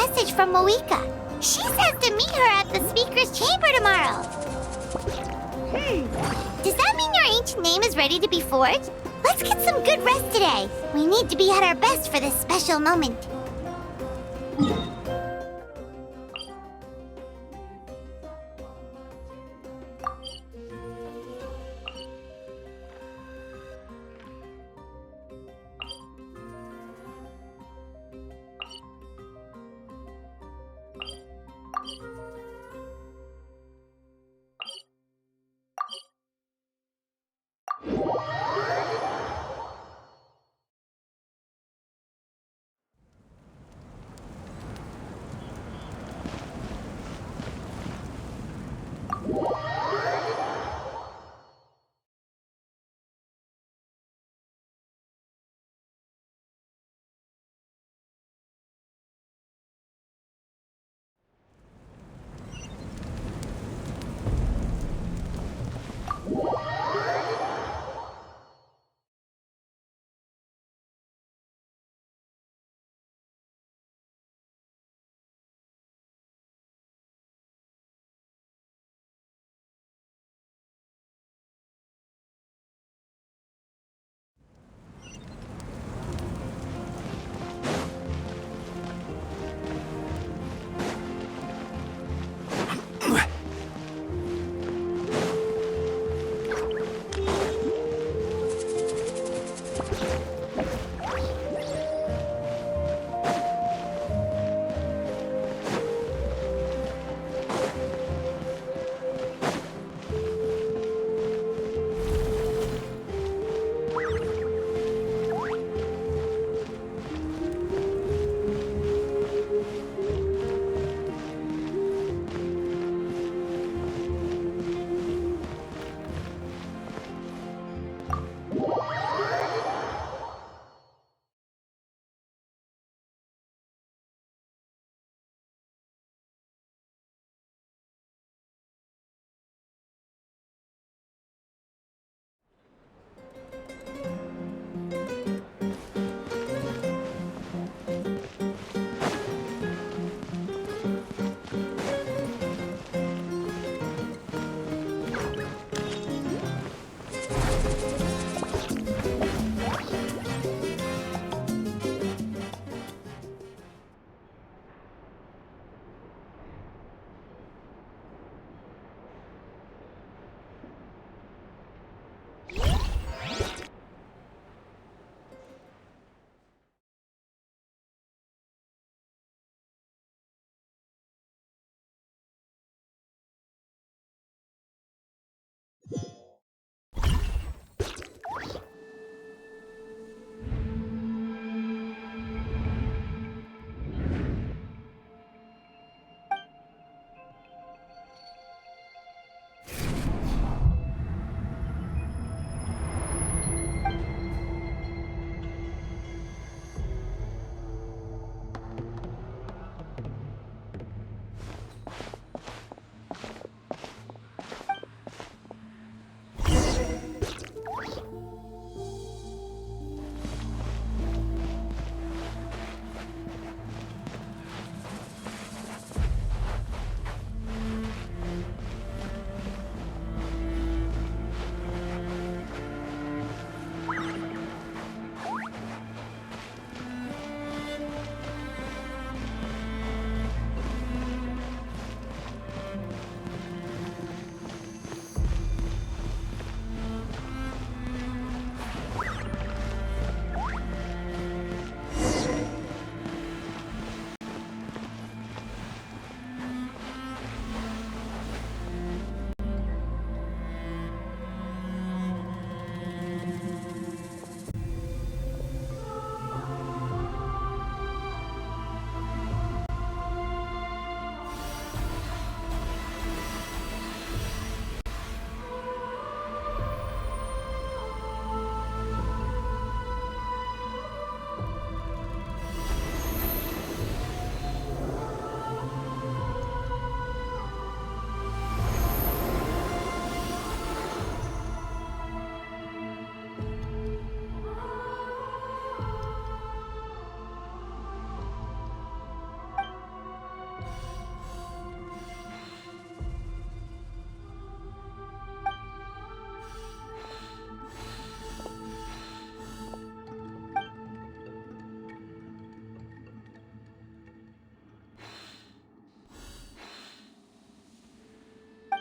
message from Moika. She says to meet her at the speaker's chamber tomorrow. Does that mean your ancient name is ready to be forged? Let's get some good rest today. We need to be at our best for this special moment.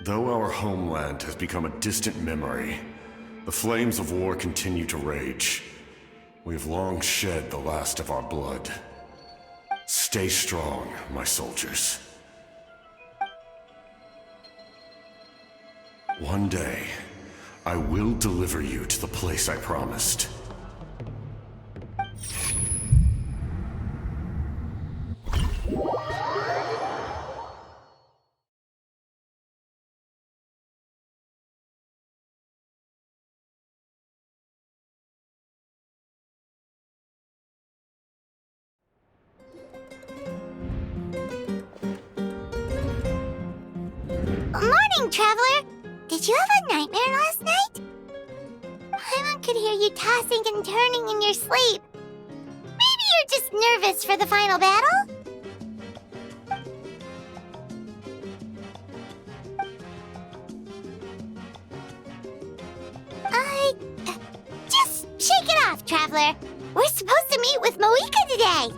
Though our homeland has become a distant memory, the flames of war continue to rage. We have long shed the last of our blood. Stay strong, my soldiers. One day, I will deliver you to the place I promised. Morning, Traveler! Did you have a nightmare last night? Paimon could hear you tossing and turning in your sleep. Maybe you're just nervous for the final battle? Just shake it off, Traveler. We're supposed to meet with Moika today.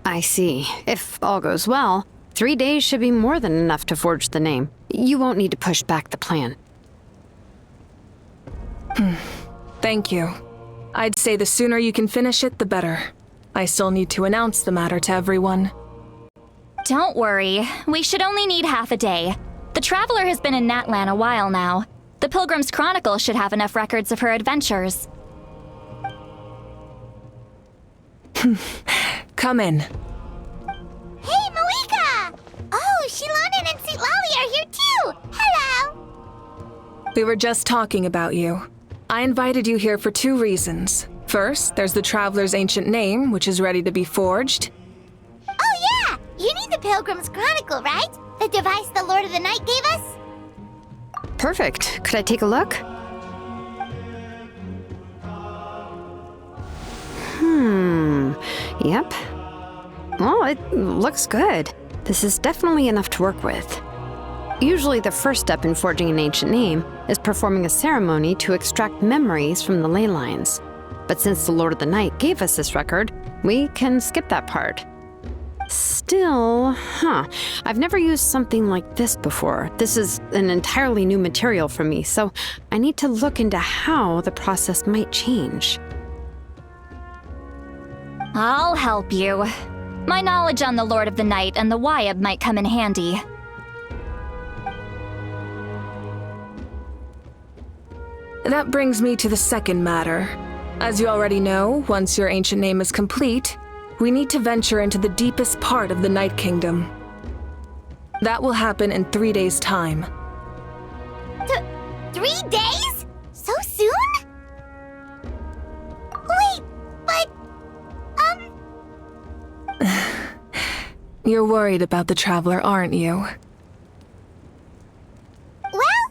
I see. If all goes well, 3 days should be more than enough to forge the name. You won't need to push back the plan. Thank you. I'd say the sooner you can finish it, the better. I still need to announce the matter to everyone. Don't worry. We should only need half a day. The Traveler has been in Natlan a while now. The Pilgrim's Chronicle should have enough records of her adventures. Come in. Hey, Moika! Oh, Shilonen and St. Lolly are here too! Hello! We were just talking about you. I invited you here for 2 reasons. First, there's the Traveler's ancient name, which is ready to be forged. Oh yeah! You need the Pilgrim's Chronicle, right? The device the Lord of the Night gave us? Perfect. Could I take a look? Yep. Well, it looks good. This is definitely enough to work with. Usually the first step in forging an ancient name is performing a ceremony to extract memories from the ley lines. But since the Lord of the Night gave us this record, we can skip that part. Still, I've never used something like this before. This is an entirely new material for me, so I need to look into how the process might change. I'll help you. My knowledge on the Lord of the Night and the Wyab might come in handy. That brings me to the second matter. As you already know, once your ancient name is complete, we need to venture into the deepest part of the Night Kingdom. That will happen in 3 days' time. 3 days? So soon? Wait, but... You're worried about the Traveler, aren't you? Well,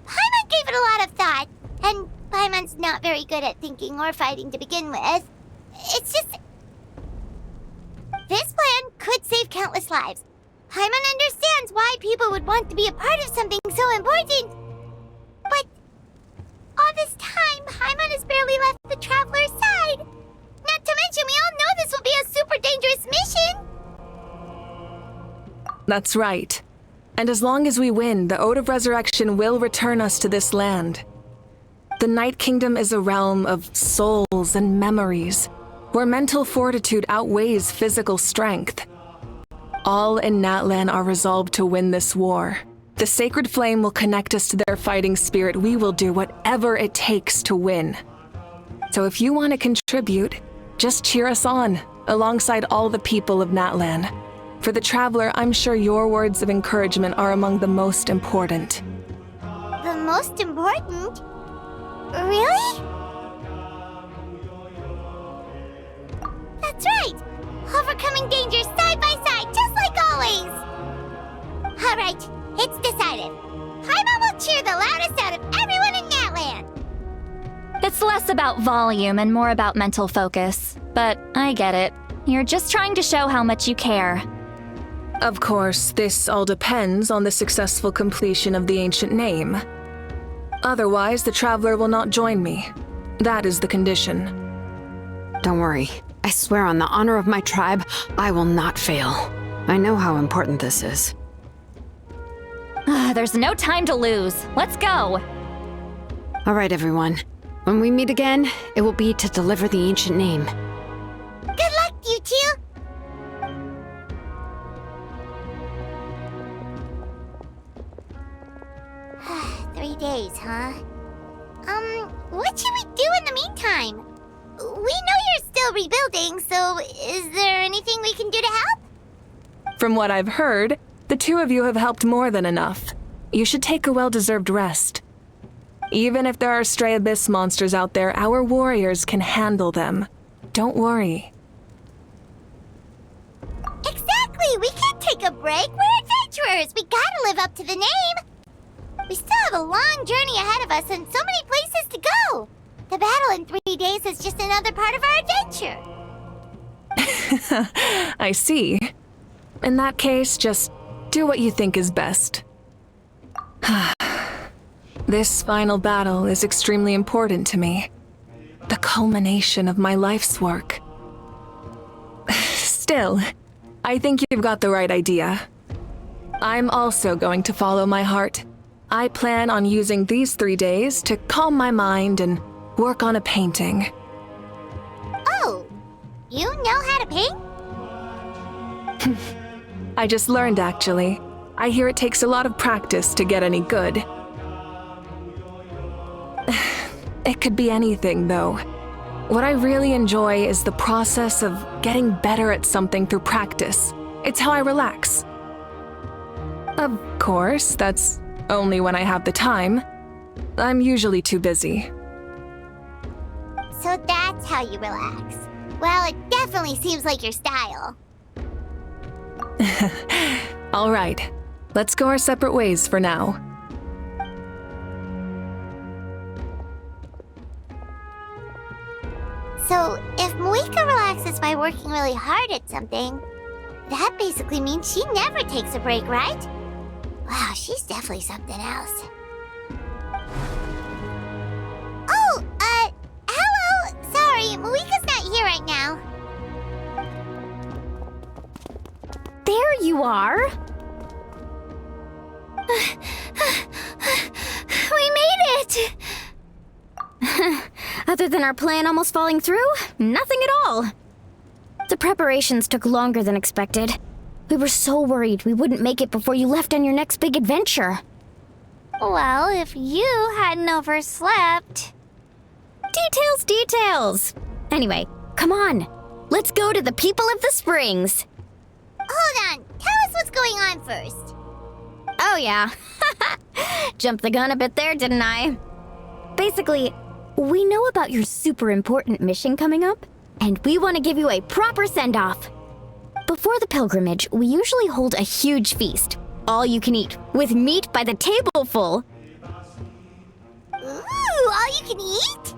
Paimon gave it a lot of thought, and Paimon's not very good at thinking or fighting to begin with. It's just... This plan could save countless lives, Paimon understands why people would want to be a part of something so important. But all this time, Paimon has barely left the Traveler's side. Not to mention, we all know this will be a super dangerous mission. That's right. And as long as we win, the Ode of Resurrection will return us to this land. The Night Kingdom is a realm of souls and memories, where mental fortitude outweighs physical strength. All in Natlan are resolved to win this war. The sacred flame will connect us to their fighting spirit. We will do whatever it takes to win. So if you want to contribute, just cheer us on, alongside all the people of Natlan. For the Traveler, I'm sure your words of encouragement are among the most important. The most important? Really? That's right! Overcoming dangers side by side, just like always! Alright, it's decided. Paimon will cheer the loudest out of everyone in Natlan! It's less about volume and more about mental focus. But I get it. You're just trying to show how much you care. Of course, this all depends on the successful completion of the ancient name. Otherwise, the Traveler will not join me. That is the condition. Don't worry. I swear on the honor of my tribe, I will not fail. I know how important this is. There's no time to lose. Let's go. All right, everyone. When we meet again, it will be to deliver the ancient name. Good luck, you two! Days, huh? What should we do in the meantime? We know you're still rebuilding, so is there anything we can do to help? From what I've heard, the two of you have helped more than enough. You should take a well-deserved rest. Even if there are stray abyss monsters out there, our warriors can handle them. Don't worry. Exactly! We can't take a break! We're adventurers! We gotta live up to the name! We still have a long journey ahead of us and so many places to go! The battle in 3 days is just another part of our adventure! I see. In that case, just do what you think is best. This final battle is extremely important to me. The culmination of my life's work. Still, I think you've got the right idea. I'm also going to follow my heart. I plan on using these 3 days to calm my mind and work on a painting. Oh, you know how to paint? I just learned, actually. I hear it takes a lot of practice to get any good. It could be anything, though. What I really enjoy is the process of getting better at something through practice. It's how I relax. Of course, that's only when I have the time. I'm usually too busy. So that's how you relax. Well, it definitely seems like your style. All right, let's go our separate ways for now. So, if Moika relaxes by working really hard at something, that basically means she never takes a break, right? Wow, she's definitely something else. Oh, hello! Sorry, Moika's not here right now. There you are. We made it! Other than our plan almost falling through, nothing at all. The preparations took longer than expected. We were so worried we wouldn't make it before you left on your next big adventure. Well, if you hadn't overslept... Details! Anyway, come on. Let's go to the people of the Springs. Hold on, tell us what's going on first. Oh yeah. Jumped the gun a bit there, didn't I? Basically, we know about your super important mission coming up, and we want to give you a proper send-off. Before the pilgrimage, we usually hold a huge feast, all you can eat, with meat by the tableful. Ooh, all you can eat?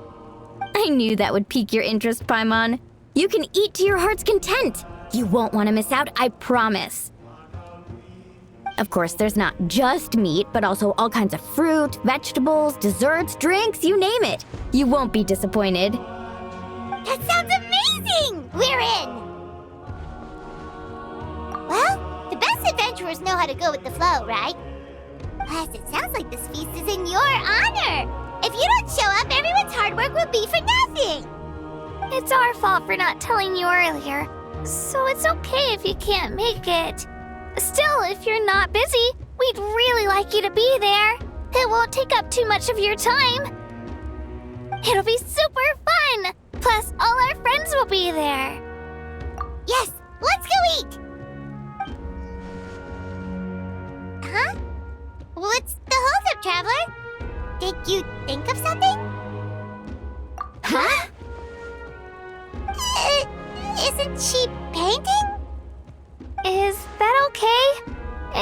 I knew that would pique your interest, Paimon. You can eat to your heart's content. You won't want to miss out, I promise. Of course, there's not just meat, but also all kinds of fruit, vegetables, desserts, drinks, you name it. You won't be disappointed. That sounds amazing! We're in! Well, the best adventurers know how to go with the flow, right? Plus, it sounds like this feast is in your honor! If you don't show up, everyone's hard work will be for nothing! It's our fault for not telling you earlier, so it's okay if you can't make it. Still, if you're not busy, we'd really like you to be there. It won't take up too much of your time. It'll be super fun! Plus, all our friends will be there. Yes, let's go eat! Huh? What's the holdup, Traveler? Did you think of something? Huh? Isn't she painting? Is that okay?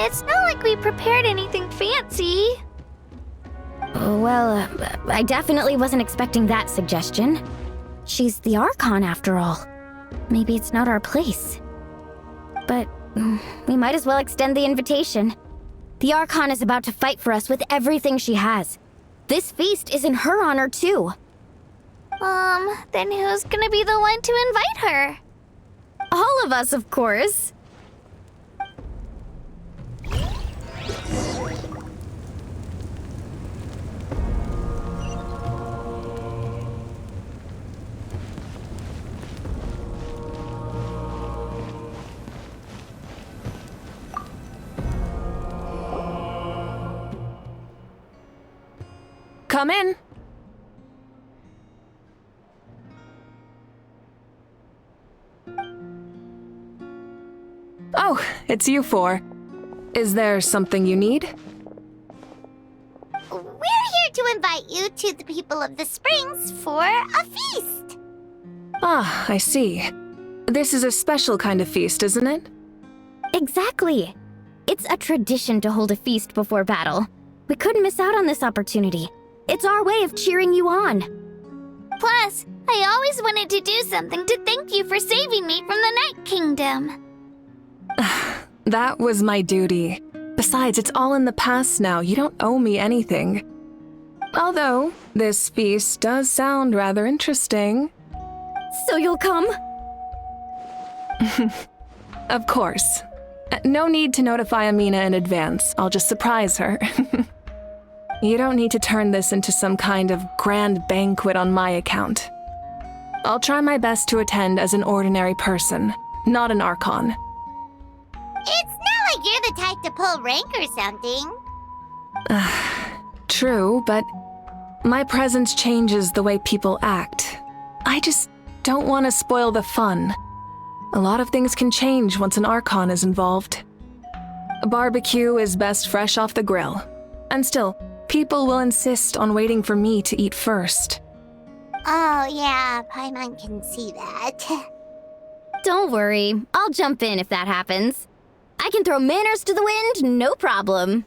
It's not like we prepared anything fancy. Well, I definitely wasn't expecting that suggestion. She's the Archon after all. Maybe it's not our place. But we might as well extend the invitation. The Archon is about to fight for us with everything she has. This feast is in her honor too. Then who's gonna be the one to invite her? All of us, of course. Come in. Oh, it's you four. Is there something you need? We're here to invite you to the people of the Springs for a feast. Ah, I see. This is a special kind of feast, isn't it? Exactly. It's a tradition to hold a feast before battle. We couldn't miss out on this opportunity. It's our way of cheering you on. Plus, I always wanted to do something to thank you for saving me from the Night Kingdom. That was my duty. Besides, it's all in the past now. You don't owe me anything. Although, this feast does sound rather interesting. So you'll come? Of course. No need to notify Amina in advance. I'll just surprise her. You don't need to turn this into some kind of grand banquet on my account. I'll try my best to attend as an ordinary person, not an Archon. It's not like you're the type to pull rank or something. True, but my presence changes the way people act. I just don't want to spoil the fun. A lot of things can change once an Archon is involved. A barbecue is best fresh off the grill. And still, people will insist on waiting for me to eat first. Oh, yeah, Paimon can see that. Don't worry. I'll jump in if that happens. I can throw manners to the wind, no problem.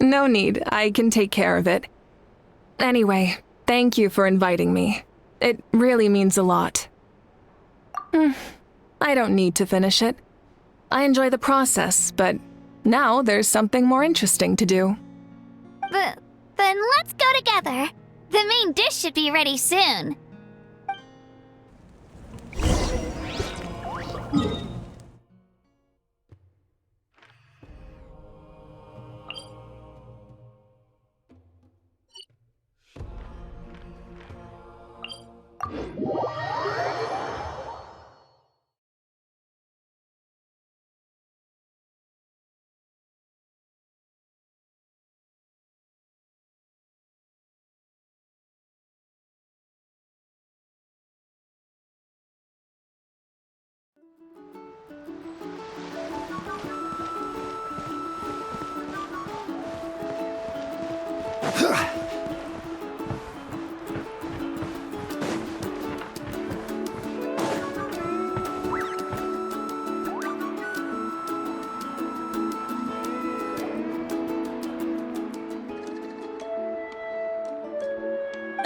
No need. I can take care of it. Anyway, thank you for inviting me. It really means a lot. I don't need to finish it. I enjoy the process, but now there's something more interesting to do. Then let's go together. The main dish should be ready soon.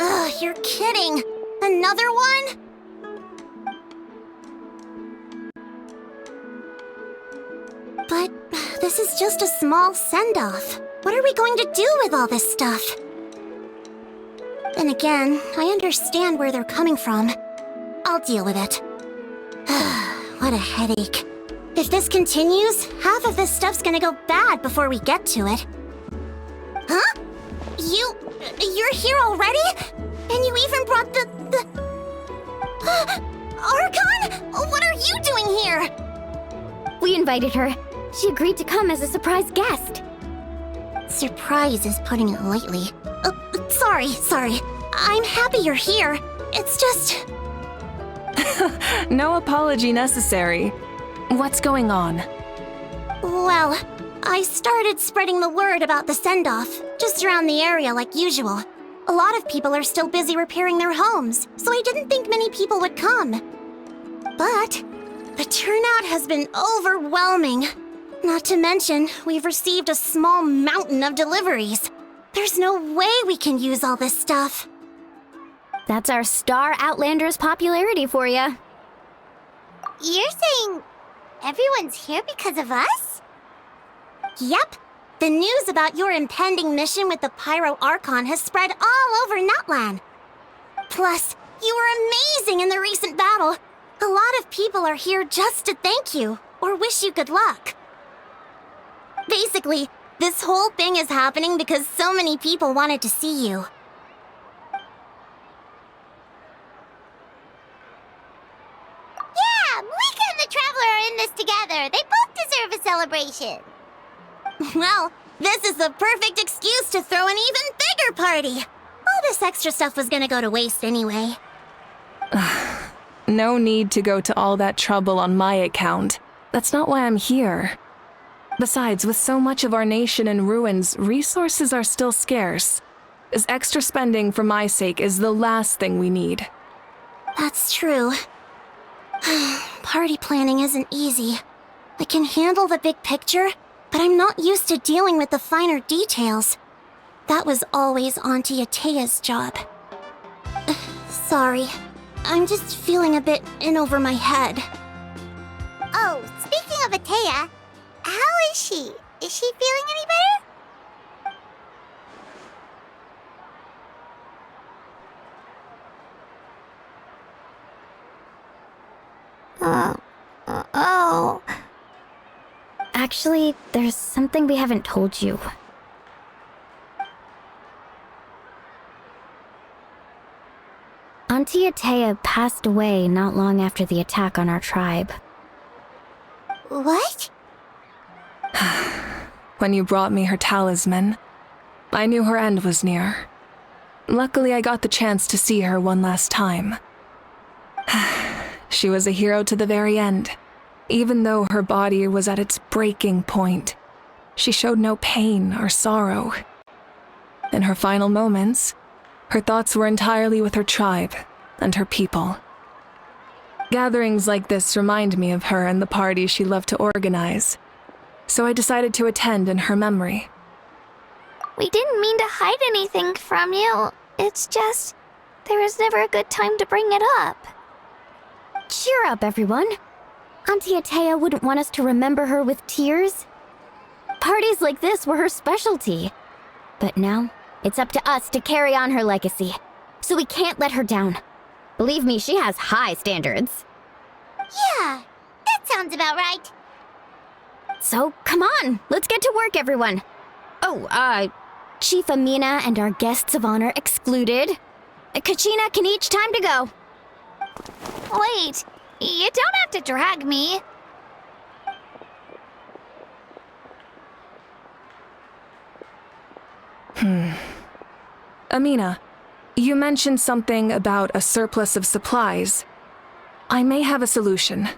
Ugh, you're kidding. Another one? But This is just a small send-off. What are we going to do with all this stuff? Then again, I understand where they're coming from. I'll deal with it. What a headache. If this continues, half of this stuff's gonna go bad before we get to it. Huh? You're here already? And you even brought the... Archon? What are you doing here? We invited her. She agreed to come as a surprise guest. Surprise is putting it lightly. Sorry. I'm happy you're here. It's just... No apology necessary. What's going on? Well, I started spreading the word about the send-off, just around the area like usual. A lot of people are still busy repairing their homes, so I didn't think many people would come. But the turnout has been overwhelming. Not to mention, we've received a small mountain of deliveries. There's no way we can use all this stuff. That's our Star Outlander's popularity for you. You're saying everyone's here because of us? Yep. The news about your impending mission with the Pyro Archon has spread all over Nutland. Plus, you were amazing in the recent battle. A lot of people are here just to thank you, or wish you good luck. Basically, this whole thing is happening because so many people wanted to see you. Yeah, Malika and the Traveler are in this together. They both deserve a celebration. Well, this is the perfect excuse to throw an even bigger party. All this extra stuff was gonna go to waste anyway. No need to go to all that trouble on my account. That's not why I'm here. Besides, with so much of our nation in ruins, resources are still scarce. This extra spending for my sake is the last thing we need. That's true. Party planning isn't easy. I can handle the big picture, but I'm not used to dealing with the finer details. That was always Auntie Atea's job. Sorry. I'm just feeling a bit in over my head. Oh, speaking of Atea, how is she? Is she feeling any better? Oh. Actually, there's something we haven't told you. Auntie Atea passed away not long after the attack on our tribe. What? When you brought me her talisman, I knew her end was near. Luckily, I got the chance to see her one last time. She was a hero to the very end. Even though her body was at its breaking point, she showed no pain or sorrow. In her final moments, her thoughts were entirely with her tribe and her people. Gatherings like this remind me of her and the parties she loved to organize, so I decided to attend in her memory. We didn't mean to hide anything from you. It's just, there was never a good time to bring it up. Cheer up, everyone. Auntie Atea wouldn't want us to remember her with tears. Parties like this were her specialty. But now, it's up to us to carry on her legacy. So we can't let her down. Believe me, she has high standards. Yeah, that sounds about right. So, come on, let's get to work, everyone. Oh, Chief Amina and our guests of honor excluded. Kachina can each time to go. Wait, you don't have to drag me. Amina, you mentioned something about a surplus of supplies. I may have a solution.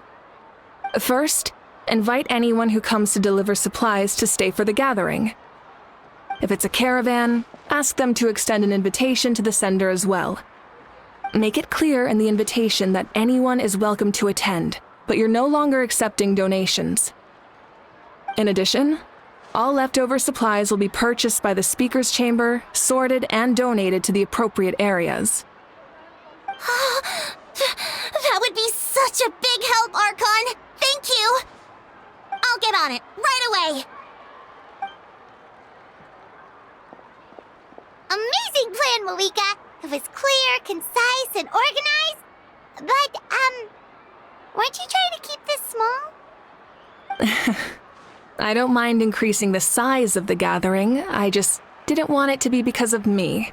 First, invite anyone who comes to deliver supplies to stay for the gathering. If it's a caravan, ask them to extend an invitation to the sender as well. Make it clear in the invitation that anyone is welcome to attend, but you're no longer accepting donations. In addition, all leftover supplies will be purchased by the speaker's chamber, sorted, and donated to the appropriate areas. That would be such a big help, Archon! Thank you! I'll get on it, right away! plan, Malika. It was clear, concise, and organized. But, weren't you trying to keep this small? I don't mind increasing the size of the gathering, I just didn't want it to be because of me.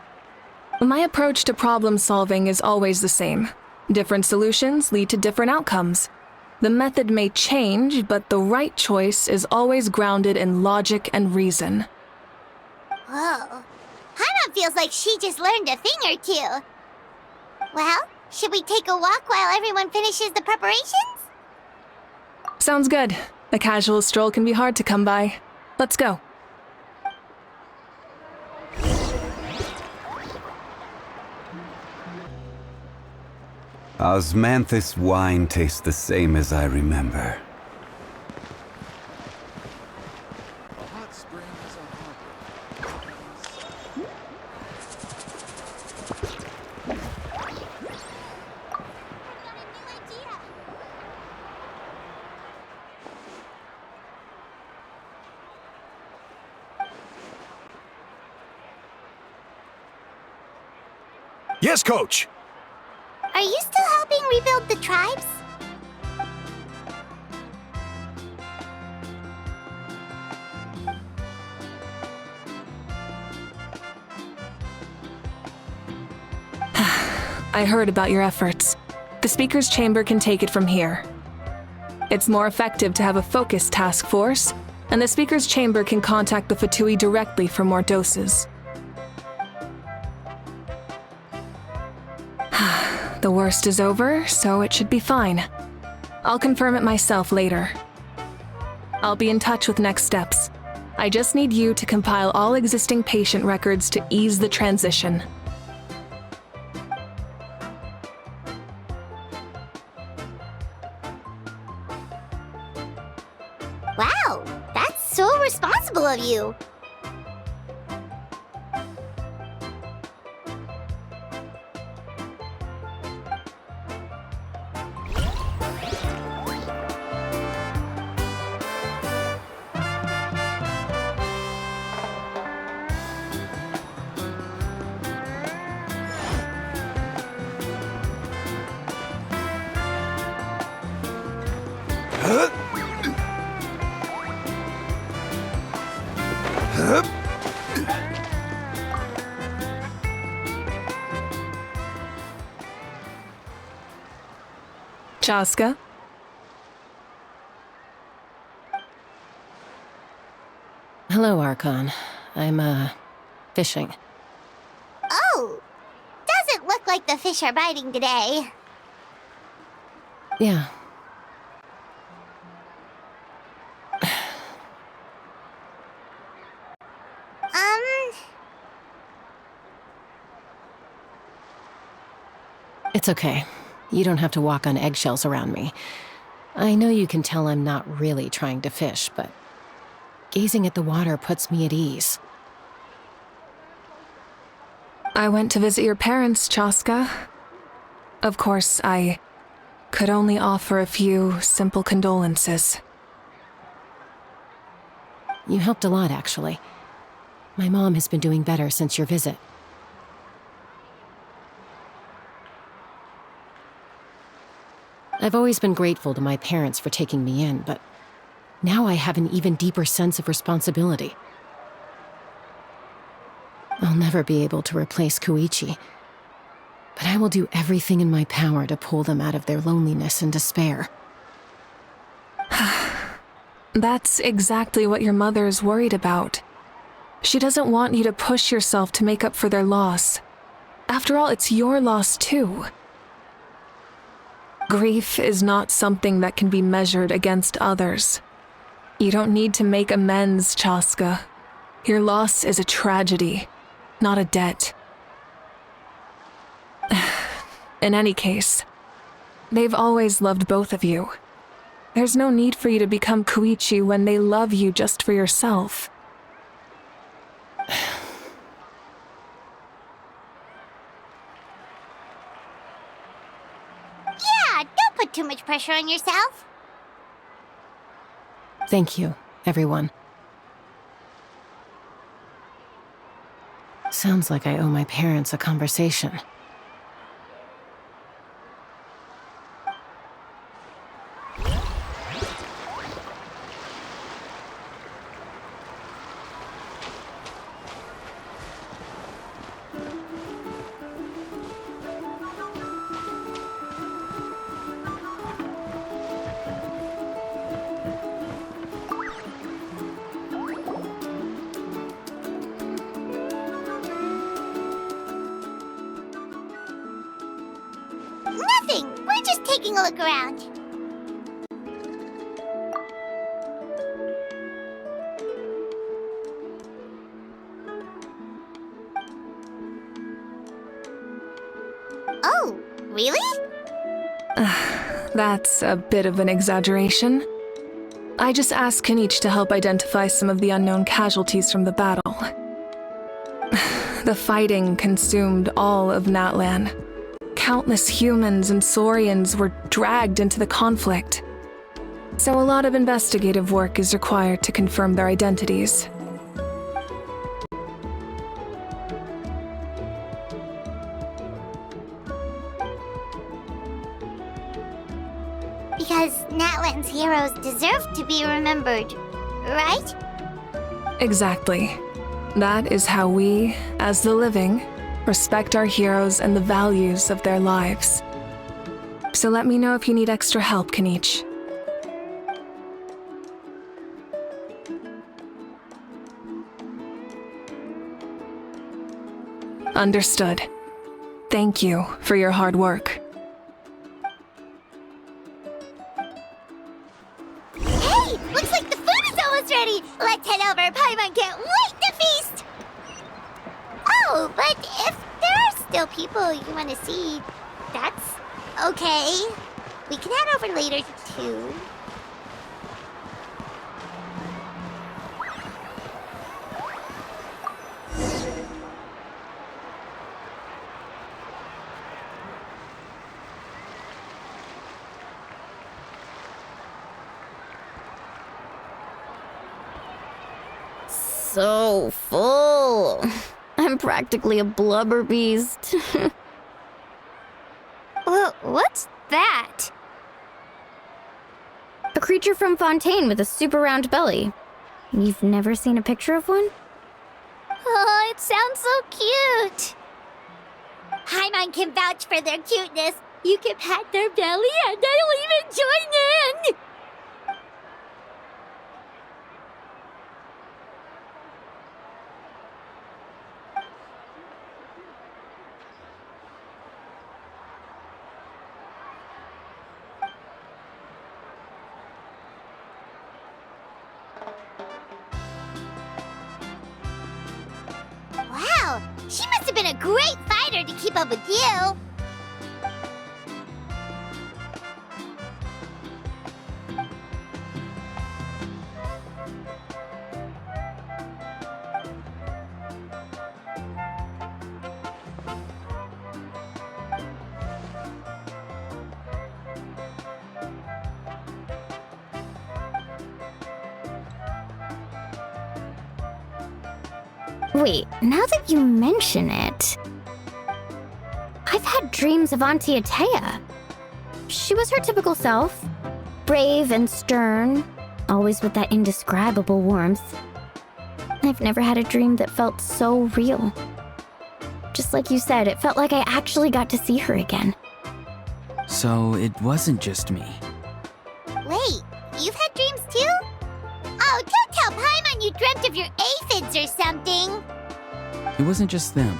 My approach to problem solving is always the same. Different solutions lead to different outcomes. The method may change, but the right choice is always grounded in logic and reason. Whoa. Paimon feels like she just learned a thing or two. Well, should we take a walk while everyone finishes the preparations? Sounds good. A casual stroll can be hard to come by. Let's go. Osmanthus wine tastes the same as I remember. Yes, Coach! Are you still helping rebuild the tribes? I heard about your efforts. The Speaker's Chamber can take it from here. It's more effective to have a focused task force, and the Speaker's Chamber can contact the Fatui directly for more doses. The worst is over, so it should be fine. I'll confirm it myself later. I'll be in touch with next steps. I just need you to compile all existing patient records to ease the transition. Wow, that's so responsible of you. Chaska? Hello, Archon. I'm, fishing. Oh, doesn't look like the fish are biting today. Yeah. It's okay. You don't have to walk on eggshells around me. I know you can tell I'm not really trying to fish, but gazing at the water puts me at ease. I went to visit your parents, Chaska. Of course, I could only offer a few simple condolences. You helped a lot, actually. My mom has been doing better since your visit. I've always been grateful to my parents for taking me in, but now I have an even deeper sense of responsibility. I'll never be able to replace Koichi, but I will do everything in my power to pull them out of their loneliness and despair. That's exactly what your mother is worried about. She doesn't want you to push yourself to make up for their loss. After all, it's your loss too. Grief is not something that can be measured against others. You don't need to make amends, Chaska. Your loss is a tragedy, not a debt. In any case, they've always loved both of you. There's no need for you to become Koichi when they love you just for yourself. Yeah, don't put too much pressure on yourself. Thank you, everyone. Sounds like I owe my parents a conversation. Nothing! We're just taking a look around. Oh, really? That's a bit of an exaggeration. I just asked Kenichi to help identify some of the unknown casualties from the battle. The fighting consumed all of Natlan. Countless humans and Saurians were dragged into the conflict. So a lot of investigative work is required to confirm their identities. Because Natlan's heroes deserve to be remembered, right? Exactly. That is how we, as the living, respect our heroes and the values of their lives. So let me know if you need extra help, Kenichi. Understood. Thank you for your hard work. Hey! Looks like the food is almost ready! Let's head over! Paimon can't wait to feast! Oh, but if there are still people you want to see, that's okay. We can head over later, too. So full. I'm practically a blubber beast. What's that? A creature from Fontaine with a super round belly. You've never seen a picture of one? Oh, it sounds so cute. Paimon can vouch for their cuteness. You can pat their belly and they'll even join in! Wow, she must have been a great fighter to keep up with you. Wait, now that you mention it, I've had dreams of Auntie Atea. She was her typical self, brave and stern, always with that indescribable warmth. I've never had a dream that felt so real. Just like you said, it felt like I actually got to see her again. So it wasn't just me. Wait, you've had dreams too? Oh, don't tell Paimon you dreamt of your aphids or something. It wasn't just them.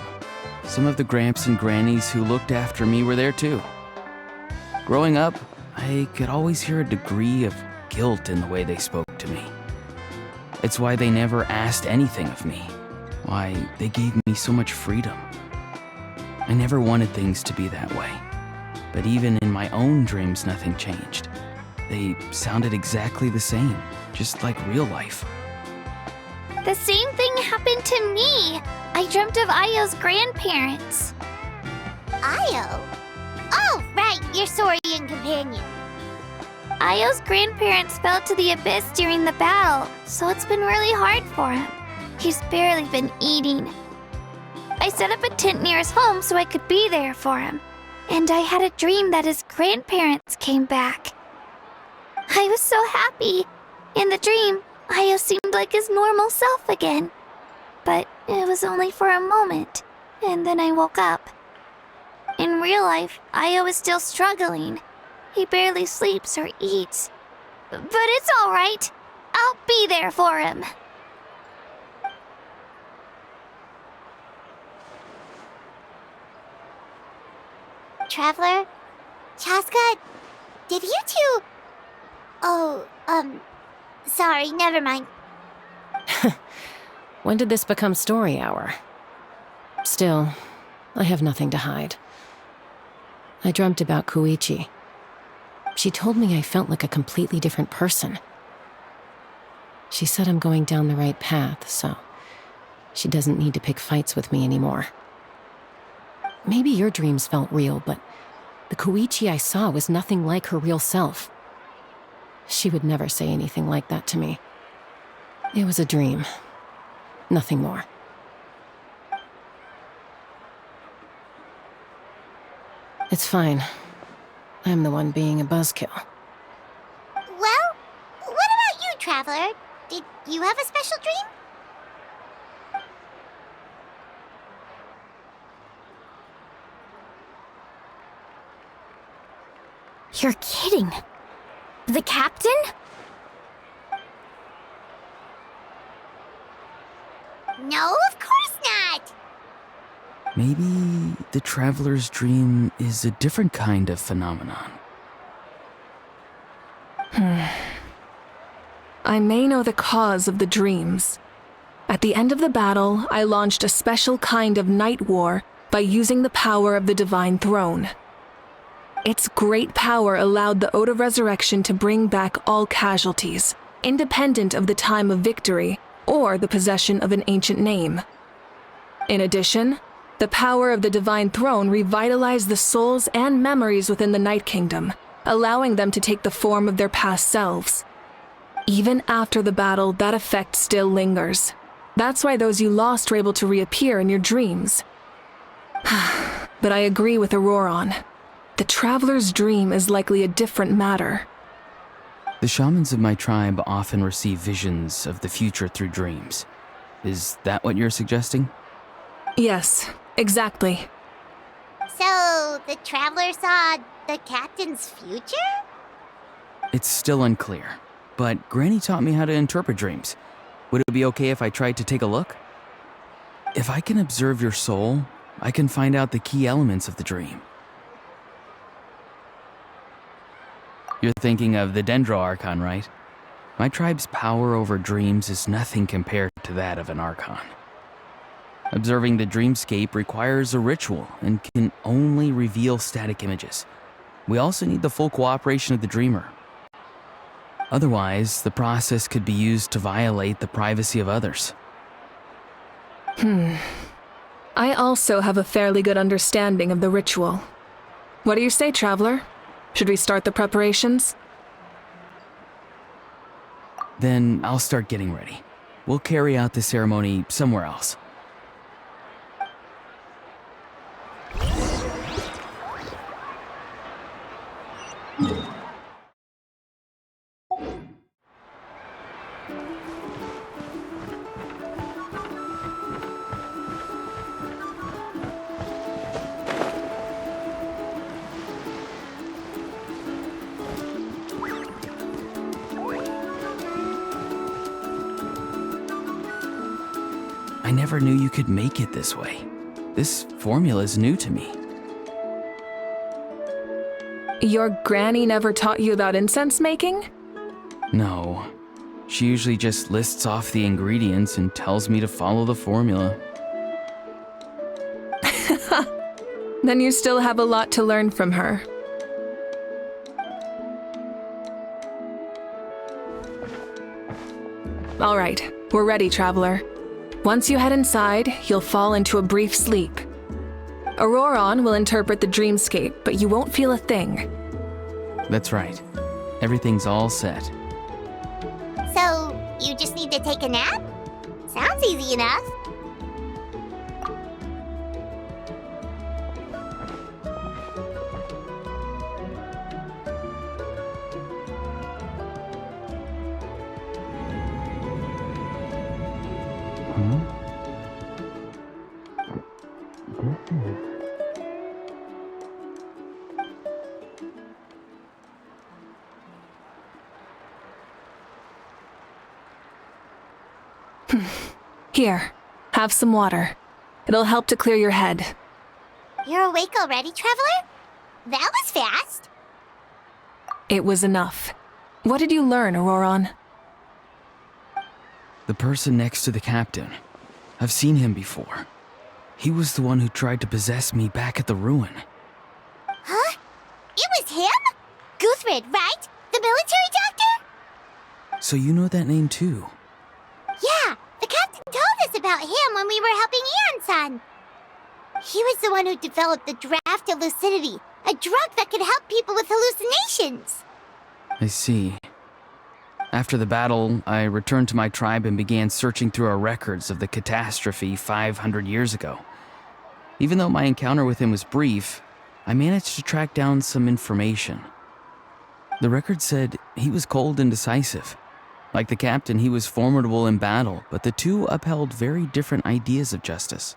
Some of the Gramps and Grannies who looked after me were there too. Growing up, I could always hear a degree of guilt in the way they spoke to me. It's why they never asked anything of me. Why they gave me so much freedom. I never wanted things to be that way. But even in my own dreams, nothing changed. They sounded exactly the same, just like real life. The same thing happened to me. I dreamt of Ayo's grandparents. Ayo? Oh, right, your Saurian companion. Ayo's grandparents fell to the abyss during the battle, so it's been really hard for him. He's barely been eating. I set up a tent near his home so I could be there for him. And I had a dream that his grandparents came back. I was so happy. In the dream, Io seemed like his normal self again. But it was only for a moment, and then I woke up. In real life, Io is still struggling. He barely sleeps or eats. But it's all right. I'll be there for him. Traveler? Chaska? Did you two... Oh, sorry, never mind. When did this become story hour? Still, I have nothing to hide. I dreamt about Koichi. She told me I felt like a completely different person. She said I'm going down the right path, so she doesn't need to pick fights with me anymore. Maybe your dreams felt real, but the Koichi I saw was nothing like her real self. She would never say anything like that to me. It was a dream. Nothing more. It's fine. I'm the one being a buzzkill. Well, what about you, Traveler? Did you have a special dream? You're kidding. The captain? No, of course not! Maybe the traveler's dream is a different kind of phenomenon. I may know the cause of the dreams. At the end of the battle, I launched a special kind of night war by using the power of the Divine Throne. Its great power allowed the Ode of Resurrection to bring back all casualties, independent of the time of victory or the possession of an ancient name. In addition, the power of the Divine Throne revitalized the souls and memories within the Night Kingdom, allowing them to take the form of their past selves. Even after the battle, that effect still lingers. That's why those you lost were able to reappear in your dreams. But I agree with Auroron. The Traveler's dream is likely a different matter. The shamans of my tribe often receive visions of the future through dreams. Is that what you're suggesting? Yes, exactly. So, the Traveler saw the captain's future? It's still unclear, but Granny taught me how to interpret dreams. Would it be okay if I tried to take a look? If I can observe your soul, I can find out the key elements of the dream. You're thinking of the Dendro Archon, right? My tribe's power over dreams is nothing compared to that of an Archon. Observing the dreamscape requires a ritual and can only reveal static images. We also need the full cooperation of the dreamer. Otherwise, the process could be used to violate the privacy of others. I also have a fairly good understanding of the ritual. What do you say, Traveler? Should we start the preparations? Then I'll start getting ready. We'll carry out the ceremony somewhere else. I never knew you could make it this way. This formula is new to me. Your granny never taught you about incense making? No. She usually just lists off the ingredients and tells me to follow the formula. Then you still have a lot to learn from her. All right, we're ready, Traveler. Once you head inside, you'll fall into a brief sleep. Auroron will interpret the dreamscape, but you won't feel a thing. That's right. Everything's all set. So, you just need to take a nap? Sounds easy enough. Here, have some water. It'll help to clear your head. You're awake already, Traveler? That was fast. It was enough. What did you learn, Auroron? The person next to the captain. I've seen him before. He was the one who tried to possess me back at the ruin. Huh? It was him? Guthred, right? The military doctor? So you know that name too? Yeah, the captain told us about him when we were helping Eon-san. He was the one who developed the draft of lucidity, a drug that could help people with hallucinations. I see. After the battle, I returned to my tribe and began searching through our records of the catastrophe 500 years ago. Even though my encounter with him was brief, I managed to track down some information. The record said he was cold and decisive. Like the captain, he was formidable in battle, but the two upheld very different ideas of justice.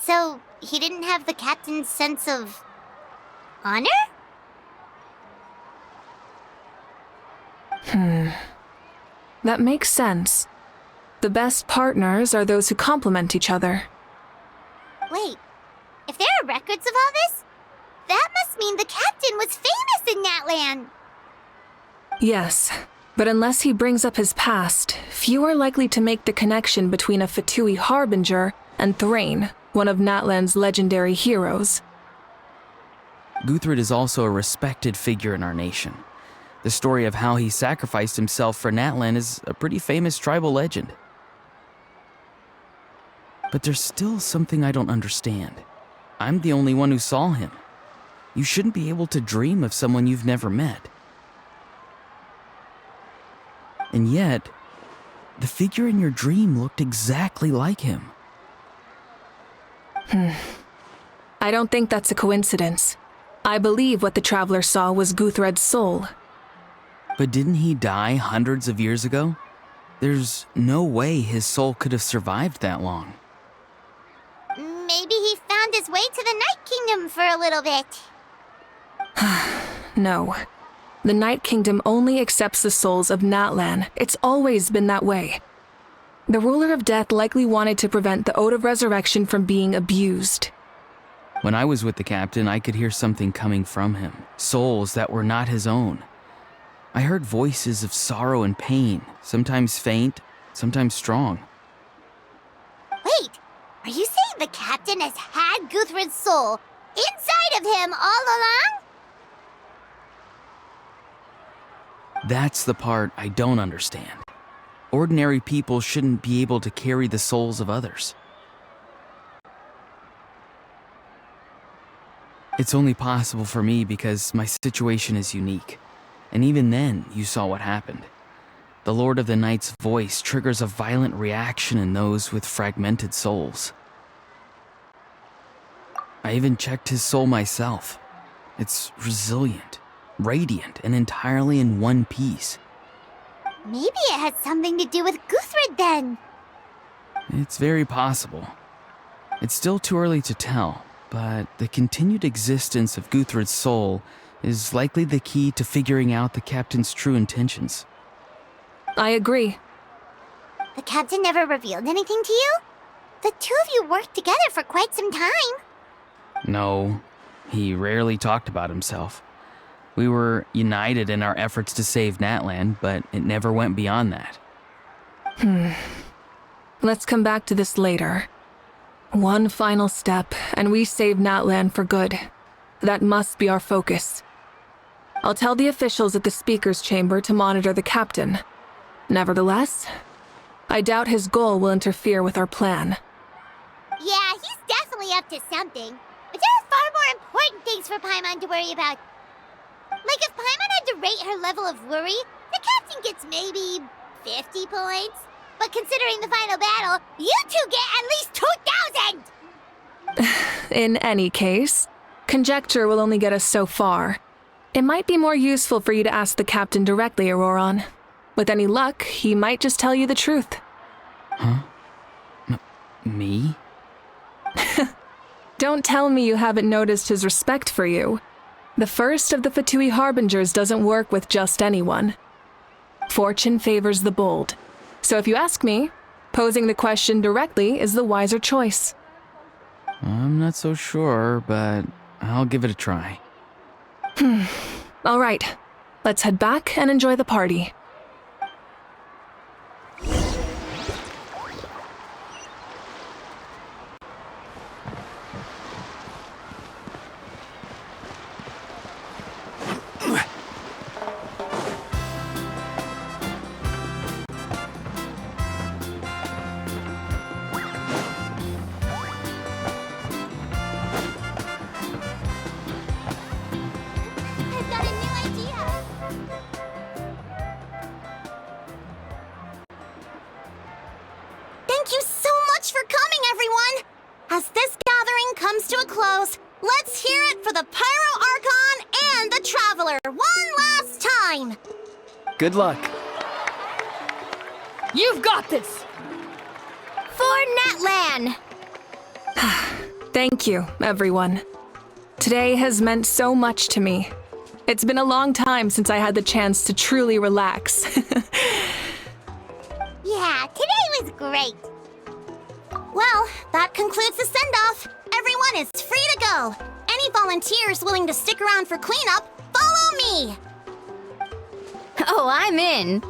So, he didn't have the captain's sense of honor? That makes sense. The best partners are those who complement each other. Wait, if there are records of all this, that must mean the captain was famous in that land. Yes, but unless he brings up his past, few are likely to make the connection between a Fatui harbinger and Thrain, one of Natlan's legendary heroes. Guthred is also a respected figure in our nation. The story of how he sacrificed himself for Natlan is a pretty famous tribal legend. But there's still something I don't understand. I'm the only one who saw him. You shouldn't be able to dream of someone you've never met. And yet, the figure in your dream looked exactly like him. I don't think that's a coincidence. I believe what the Traveler saw was Guthred's soul. But didn't he die hundreds of years ago? There's no way his soul could have survived that long. Maybe he found his way to the Night Kingdom for a little bit. No. The Night Kingdom only accepts the souls of Natlan. It's always been that way. The Ruler of Death likely wanted to prevent the Ode of Resurrection from being abused. When I was with the captain, I could hear something coming from him. Souls that were not his own. I heard voices of sorrow and pain, sometimes faint, sometimes strong. Wait, are you saying the captain has had Guthred's soul inside of him all along? That's the part I don't understand. Ordinary people shouldn't be able to carry the souls of others. It's only possible for me because my situation is unique. And even then, you saw what happened. The Lord of the Night's voice triggers a violent reaction in those with fragmented souls. I even checked his soul myself. It's resilient, radiant, and entirely in one piece. Maybe it had something to do with Guthred then. It's very possible. It's still too early to tell, but the continued existence of Guthred's soul is likely the key to figuring out the captain's true intentions. I agree. The captain never revealed anything to you? The two of you worked together for quite some time. No, he rarely talked about himself. We were united in our efforts to save Natlan, but it never went beyond that. Let's come back to this later. One final step, and we save Natlan for good. That must be our focus. I'll tell the officials at the speaker's chamber to monitor the captain. Nevertheless, I doubt his goal will interfere with our plan. Yeah, he's definitely up to something. But there are far more important things for Paimon to worry about. Like if Paimon had to rate her level of worry, the captain gets maybe 50 points. But considering the final battle, you two get at least 2,000! In any case, conjecture will only get us so far. It might be more useful for you to ask the captain directly, Auroron. With any luck, he might just tell you the truth. Huh? Me? Don't tell me you haven't noticed his respect for you. The first of the Fatui Harbingers doesn't work with just anyone. Fortune favors the bold. So if you ask me, posing the question directly is the wiser choice. I'm not so sure, but I'll give it a try. All right, let's head back and enjoy the party. I've got a new idea. Thank you so much for coming, everyone! As this gathering comes to a close, let's hear it for the Pyro Archon and the Traveler one last time! Good luck. You've got this! For Natlan! Thank you, everyone. Today has meant so much to me. It's been a long time since I had the chance to truly relax. Yeah, today was great. Well, that concludes the send-off. Everyone is free to go. Any volunteers willing to stick around for cleanup, follow me! Oh, I'm in.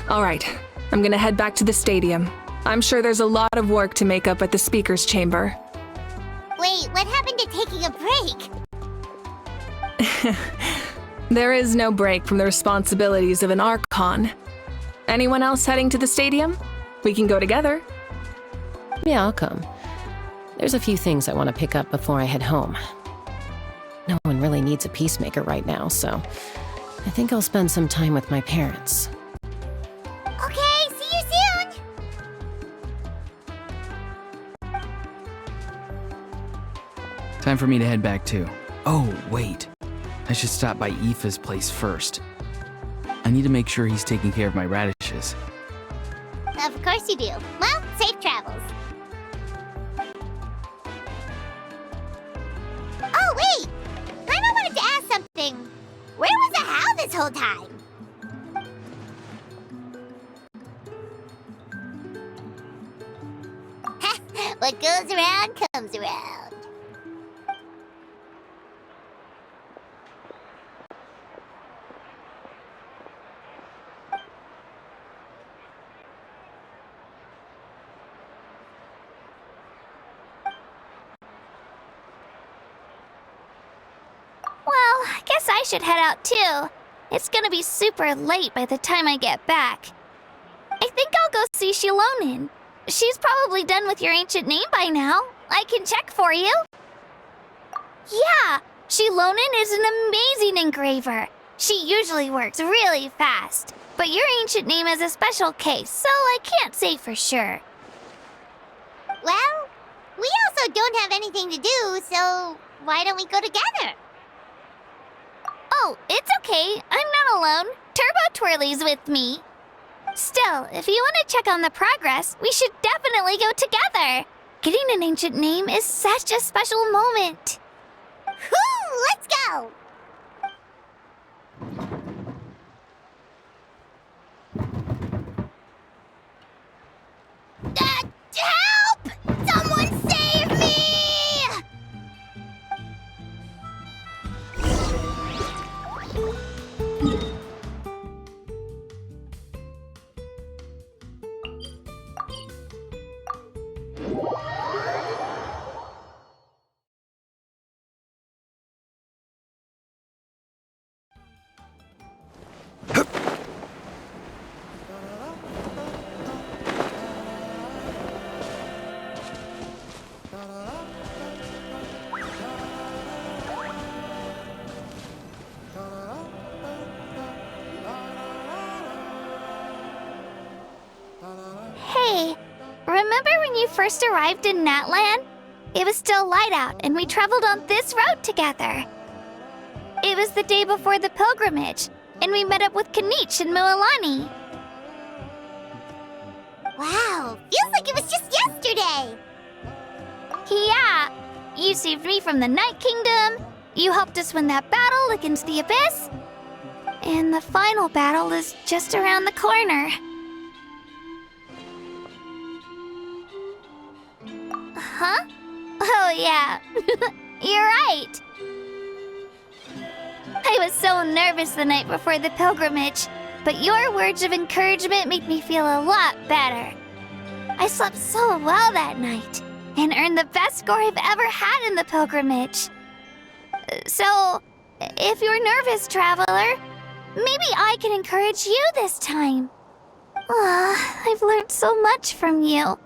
All right, I'm gonna head back to the stadium. I'm sure there's a lot of work to make up at the speaker's chamber. Wait, what happened to taking a break? There is no break from the responsibilities of an Archon. Anyone else heading to the stadium? We can go together. Yeah, I'll come. There's a few things I want to pick up before I head home. No one really needs a peacemaker right now, so I think I'll spend some time with my parents. Okay, see you soon! Time for me to head back too. Oh, wait. I should stop by Aoife's place first. I need to make sure he's taking care of my radishes. Of course you do. Well, safe travels. Oh, wait! I wanted to ask something. Where was the How this whole time? What goes around comes around. Well, I guess I should head out too. It's gonna be super late by the time I get back. I think I'll go see Shilonin. She's probably done with your ancient name by now. I can check for you. Yeah, Shilonin is an amazing engraver. She usually works really fast. But your ancient name is a special case, so I can't say for sure. Well, we also don't have anything to do, so why don't we go together? Oh, it's okay. I'm not alone. Turbo Twirly's with me. Still, if you want to check on the progress, we should definitely go together. Getting an ancient name is such a special moment. Whoo! Let's go! Help! Someone save me! Hey, remember when you first arrived in Natlan? It was still light out, and we traveled on this road together. It was the day before the pilgrimage, and we met up with Kanich and Mualani. Wow, feels like it was just yesterday. Yeah, you saved me from the Night Kingdom. You helped us win that battle against the Abyss. And the final battle is just around the corner. Huh? Oh, yeah. You're right. I was so nervous the night before the pilgrimage, but your words of encouragement made me feel a lot better. I slept so well that night and earned the best score I've ever had in the pilgrimage. So, if you're nervous, traveler, maybe I can encourage you this time. I've learned so much from you,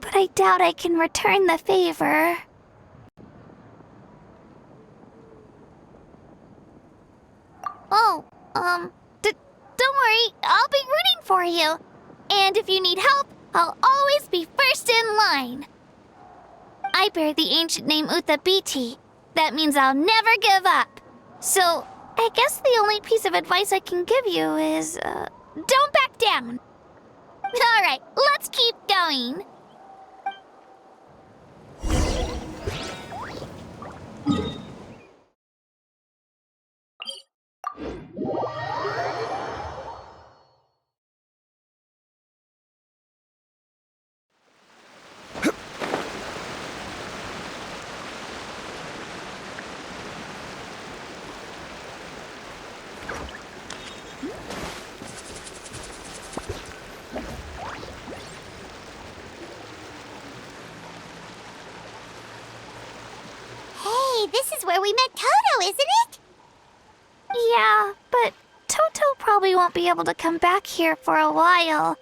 but I doubt I can return the favor. Oh, don't worry, I'll be rooting for you. And if you need help, I'll always be first in line. I bear the ancient name Utabiti. That means I'll never give up. So, I guess the only piece of advice I can give you is, don't back down. Alright, let's keep going. Hey, this is where we met Toto, isn't it? Yeah, but Toto probably won't be able to come back here for a while.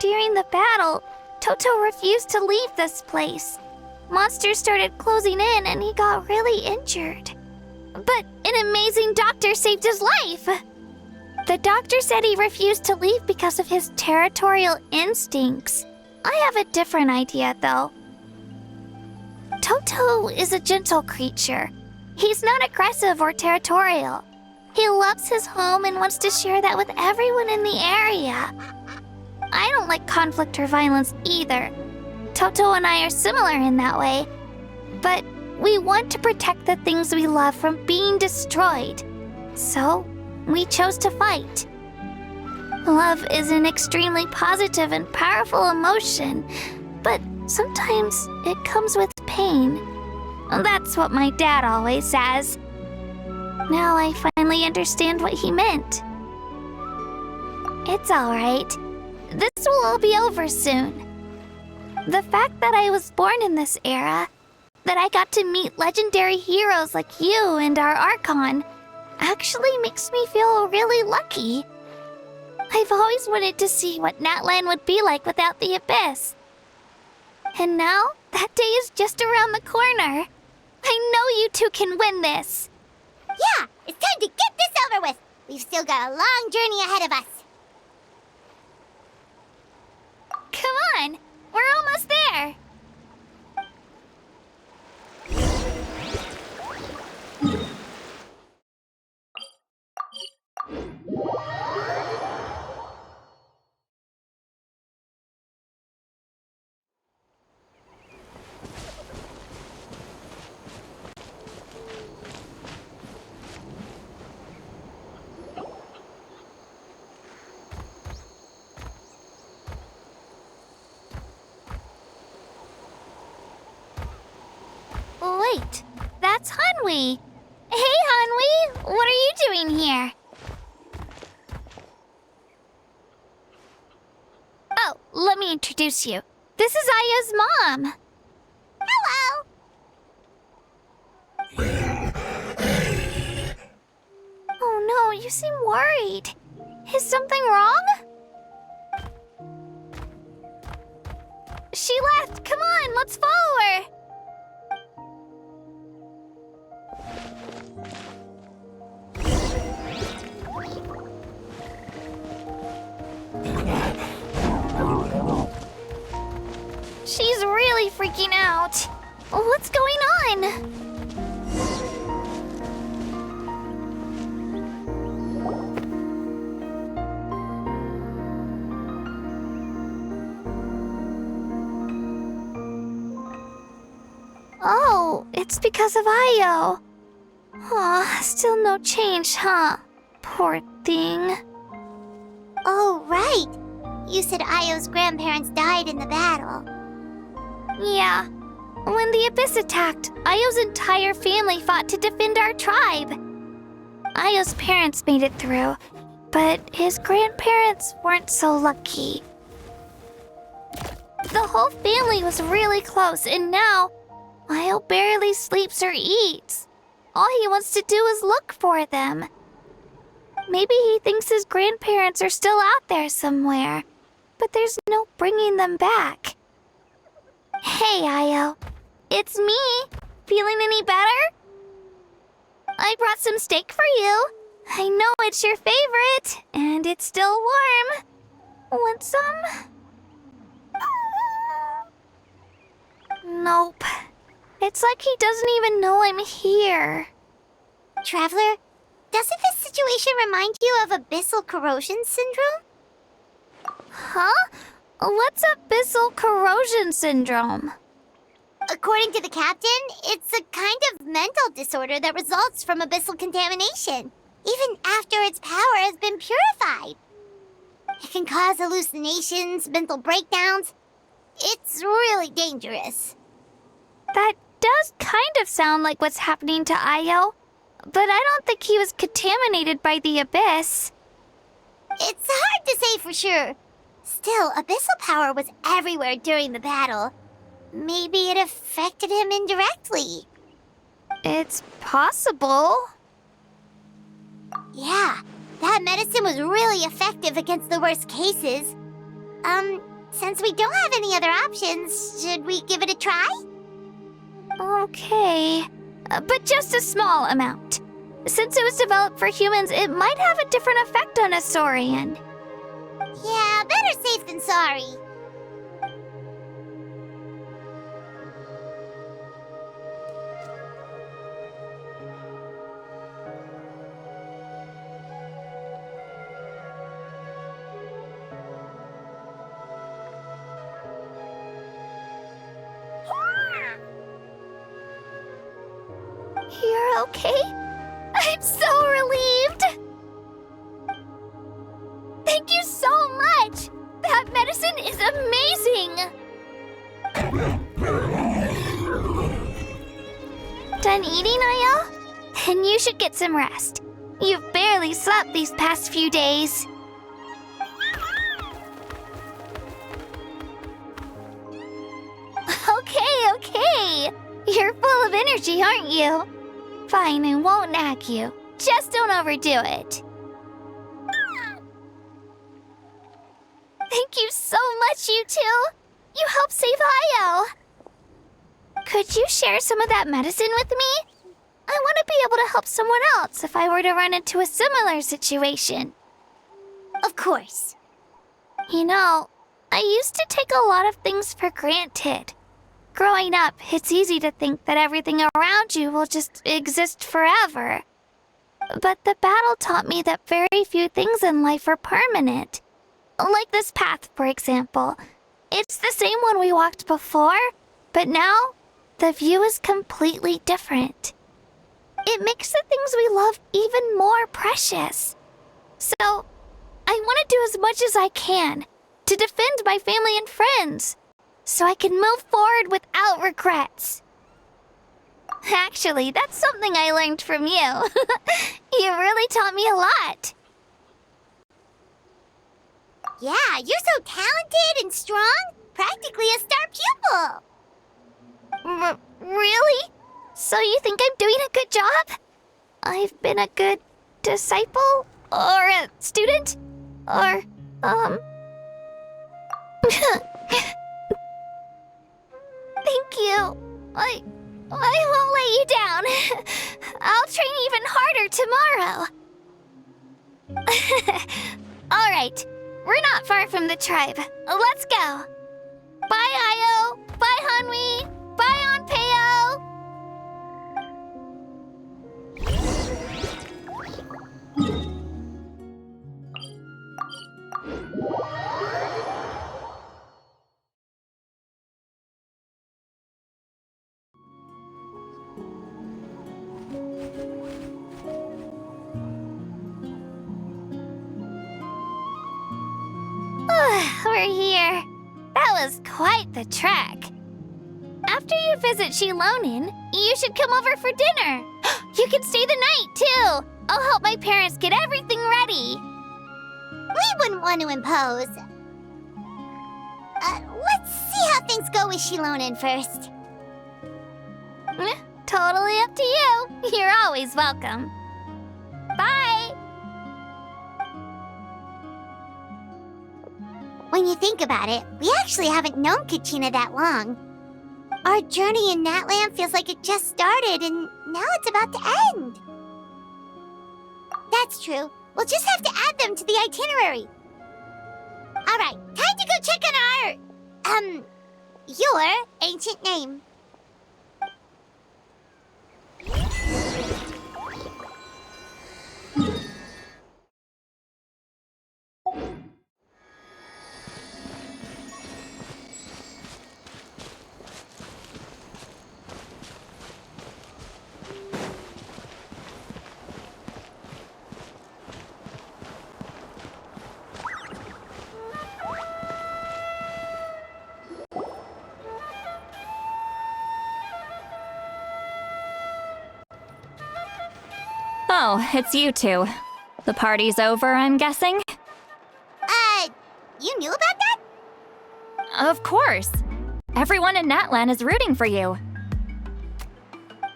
During the battle, Toto refused to leave this place. Monsters started closing in and he got really injured. But an amazing doctor saved his life. The doctor said he refused to leave because of his territorial instincts. I have a different idea, though. Toto is a gentle creature. He's not aggressive or territorial. He loves his home and wants to share that with everyone in the area. I don't like conflict or violence either. Toto and I are similar in that way. But we want to protect the things we love from being destroyed. So, we chose to fight. Love is an extremely positive and powerful emotion, but sometimes it comes with pain. That's what my dad always says. Now I finally understand what he meant. It's alright. This will all be over soon. The fact that I was born in this era, that I got to meet legendary heroes like you and our Archon, actually makes me feel really lucky. I've always wanted to see what Natlan would be like without the Abyss. And now, that day is just around the corner. I know you two can win this. Yeah, it's time to get this over with. We've still got a long journey ahead of us. Come on, we're almost there. Wait, that's Hanwi. Hey, Hanwi, what are you doing here? Oh, let me introduce you. This is Aya's mom. Hello! Oh no, you seem worried. Is something wrong? She left. Come on, let's follow her. She's really freaking out. What's going on? Oh, it's because of Io. Aw, still no change, huh? Poor thing. Oh, right. You said Io's grandparents died in the battle. Yeah. When the Abyss attacked, Io's entire family fought to defend our tribe. Io's parents made it through, but his grandparents weren't so lucky. The whole family was really close, and now Io barely sleeps or eats. All he wants to do is look for them. Maybe he thinks his grandparents are still out there somewhere, but there's no bringing them back. Hey, Io. It's me. Feeling any better? I brought some steak for you. I know it's your favorite, and it's still warm. Want some? Nope. It's like he doesn't even know I'm here. Traveler, doesn't this situation remind you of abyssal corrosion syndrome? Huh? What's abyssal corrosion syndrome? According to the captain, it's a kind of mental disorder that results from abyssal contamination, even after its power has been purified. It can cause hallucinations, mental breakdowns. It's really dangerous. That does kind of sound like what's happening to Io, but I don't think he was contaminated by the Abyss. It's hard to say for sure. Still, abyssal power was everywhere during the battle. Maybe it affected him indirectly. It's possible. Yeah, that medicine was really effective against the worst cases. Since we don't have any other options, should we give it a try? Okay, but just a small amount. Since it was developed for humans, it might have a different effect on a Saurian. Yeah, better safe than sorry. You're okay? I'm so relieved! Thank you so much! That medicine is amazing! Done eating, Io? Then you should get some rest. You've barely slept these past few days. Okay. You're full of energy, aren't you? Fine, I won't nag you. Just don't overdo it. Thank you so much, you two. You helped save Io. Could you share some of that medicine with me? I want to be able to help someone else if I were to run into a similar situation. Of course. You know, I used to take a lot of things for granted. Growing up, it's easy to think that everything around you will just exist forever. But the battle taught me that very few things in life are permanent. Like this path, for example. It's the same one we walked before, but now the view is completely different. It makes the things we love even more precious. So, I want to do as much as I can to defend my family and friends, so I can move forward without regrets. Actually, that's something I learned from you. You really taught me a lot. Yeah, you're so talented and strong. Practically a star pupil. Really? So you think I'm doing a good job? I've been a good disciple? Or a student? Or, Thank you. I won't let you down. I'll train even harder tomorrow. All right. We're not far from the tribe. Let's go. Bye, Io. Bye, Hanwi. Bye, Onpeo. we're here. That was quite the trek. After you visit Shilonin, you should come over for dinner. You can stay the night, too. I'll help my parents get everything ready. We wouldn't want to impose. Let's see how things go with Shilonin first. Totally up to you. You're always welcome. Bye! When you think about it, we actually haven't known Kachina that long. Our journey in Natland feels like it just started, and now it's about to end. That's true. We'll just have to add them to the itinerary. Alright, time to go check on our... your ancient name. Oh, it's you two. The party's over, I'm guessing? You knew about that? Of course. Everyone in Natlan is rooting for you.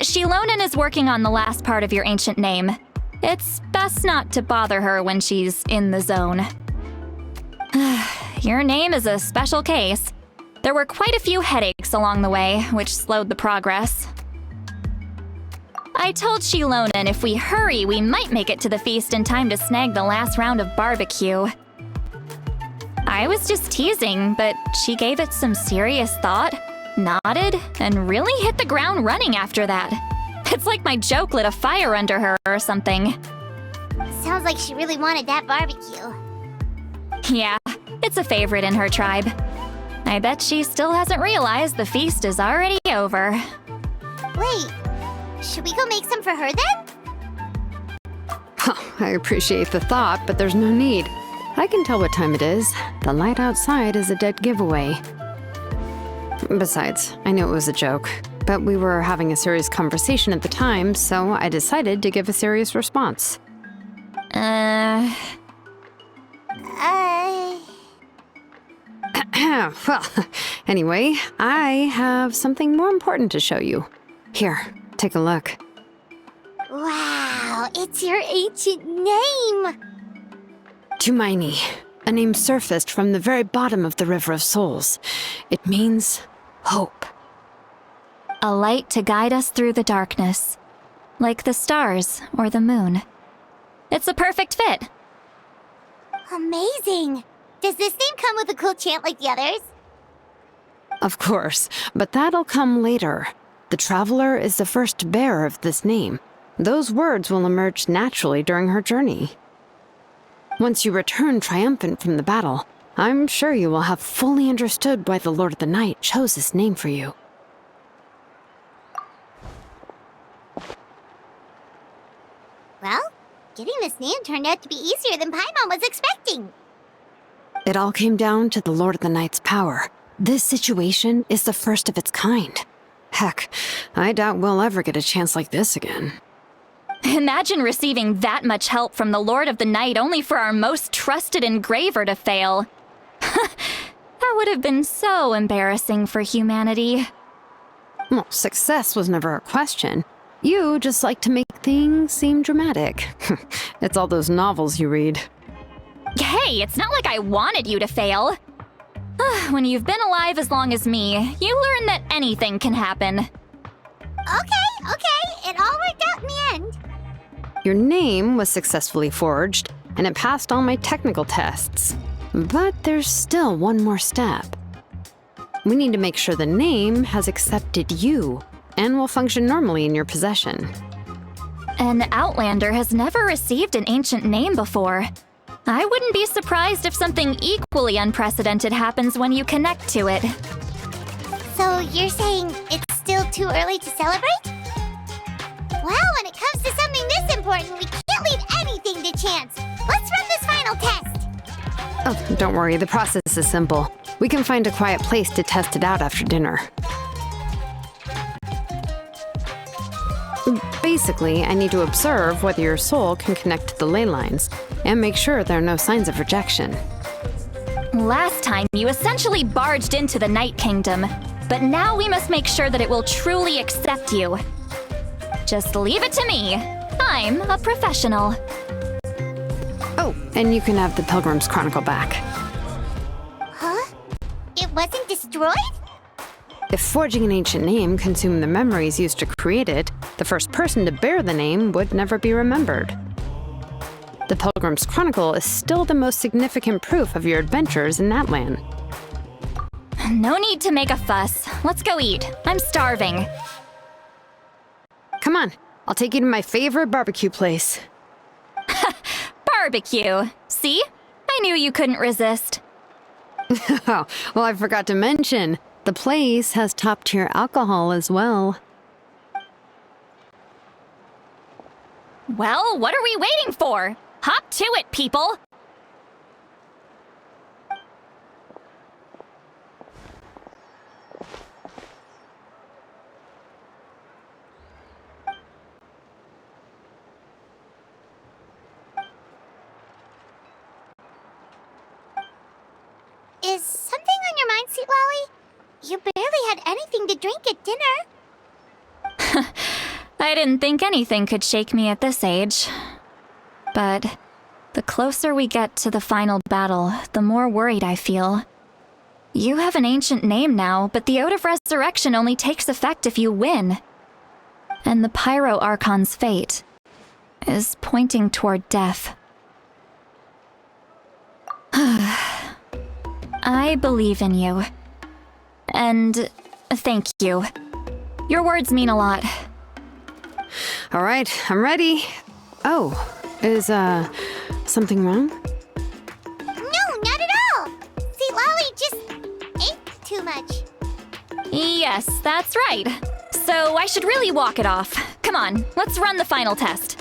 Shilonin is working on the last part of your ancient name. It's best not to bother her when she's in the zone. Your name is a special case. There were quite a few headaches along the way, which slowed the progress. I told Shilonin if we hurry, we might make it to the feast in time to snag the last round of barbecue. I was just teasing, but she gave it some serious thought, nodded, and really hit the ground running after that. It's like my joke lit a fire under her or something. Sounds like she really wanted that barbecue. Yeah, it's a favorite in her tribe. I bet she still hasn't realized the feast is already over. Wait, should we go make some for her then? I appreciate the thought, but there's no need. I can tell what time it is. The light outside is a dead giveaway. Besides, I knew it was a joke, but we were having a serious conversation at the time, so I decided to give a serious response. Well, anyway, I have something more important to show you. Here, take a look. Wow, it's your ancient name! Tumaini, a name surfaced from the very bottom of the River of Souls. It means hope. A light to guide us through the darkness, like the stars or the moon. It's a perfect fit. Amazing! Does this name come with a cool chant like the others? Of course, but that'll come later. The Traveler is the first bearer of this name. Those words will emerge naturally during her journey. Once you return triumphant from the battle, I'm sure you will have fully understood why the Lord of the Night chose this name for you. Well, getting this name turned out to be easier than Paimon was expecting. It all came down to the Lord of the Night's power. This situation is the first of its kind. Heck, I doubt we'll ever get a chance like this again. Imagine receiving that much help from the Lord of the Night only for our most trusted engraver to fail. That would have been so embarrassing for humanity. Well, success was never a question. You just like to make things seem dramatic. It's all those novels you read. Hey, it's not like I wanted you to fail. When you've been alive as long as me, you learn that anything can happen. Okay, it all worked out in the end. Your name was successfully forged, and it passed all my technical tests. But there's still one more step. We need to make sure the name has accepted you, and will function normally in your possession. An Outlander has never received an ancient name before. I wouldn't be surprised if something equally unprecedented happens when you connect to it. So you're saying it's still too early to celebrate? Well, when it comes to something this important, we can't leave anything to chance. Let's run this final test. Oh, don't worry, the process is simple. We can find a quiet place to test it out after dinner. Basically, I need to observe whether your soul can connect to the ley lines, and make sure there are no signs of rejection. Last time, you essentially barged into the Night Kingdom, but now we must make sure that it will truly accept you. Just leave it to me. I'm a professional. Oh, and you can have the Pilgrim's Chronicle back. Huh? It wasn't destroyed? If forging an ancient name consumed the memories used to create it, the first person to bear the name would never be remembered. The Pilgrim's Chronicle is still the most significant proof of your adventures in that land. No need to make a fuss. Let's go eat. I'm starving. Come on, I'll take you to my favorite barbecue place. Barbecue. See? I knew you couldn't resist. Oh, well, I forgot to mention, the place has top-tier alcohol as well. Well, what are we waiting for? Hop to it, people! Is something on your mind, Sweet Lolly? You barely had anything to drink at dinner. I didn't think anything could shake me at this age. But the closer we get to the final battle, the more worried I feel. You have an ancient name now, but the Ode of Resurrection only takes effect if you win. And the Pyro Archon's fate is pointing toward death. I believe in you. And thank you. Your words mean a lot. All right, I'm ready. Oh, is, something wrong? No, not at all! Sweet Lolly just ate too much. Yes, that's right. So I should really walk it off. Come on, let's run the final test.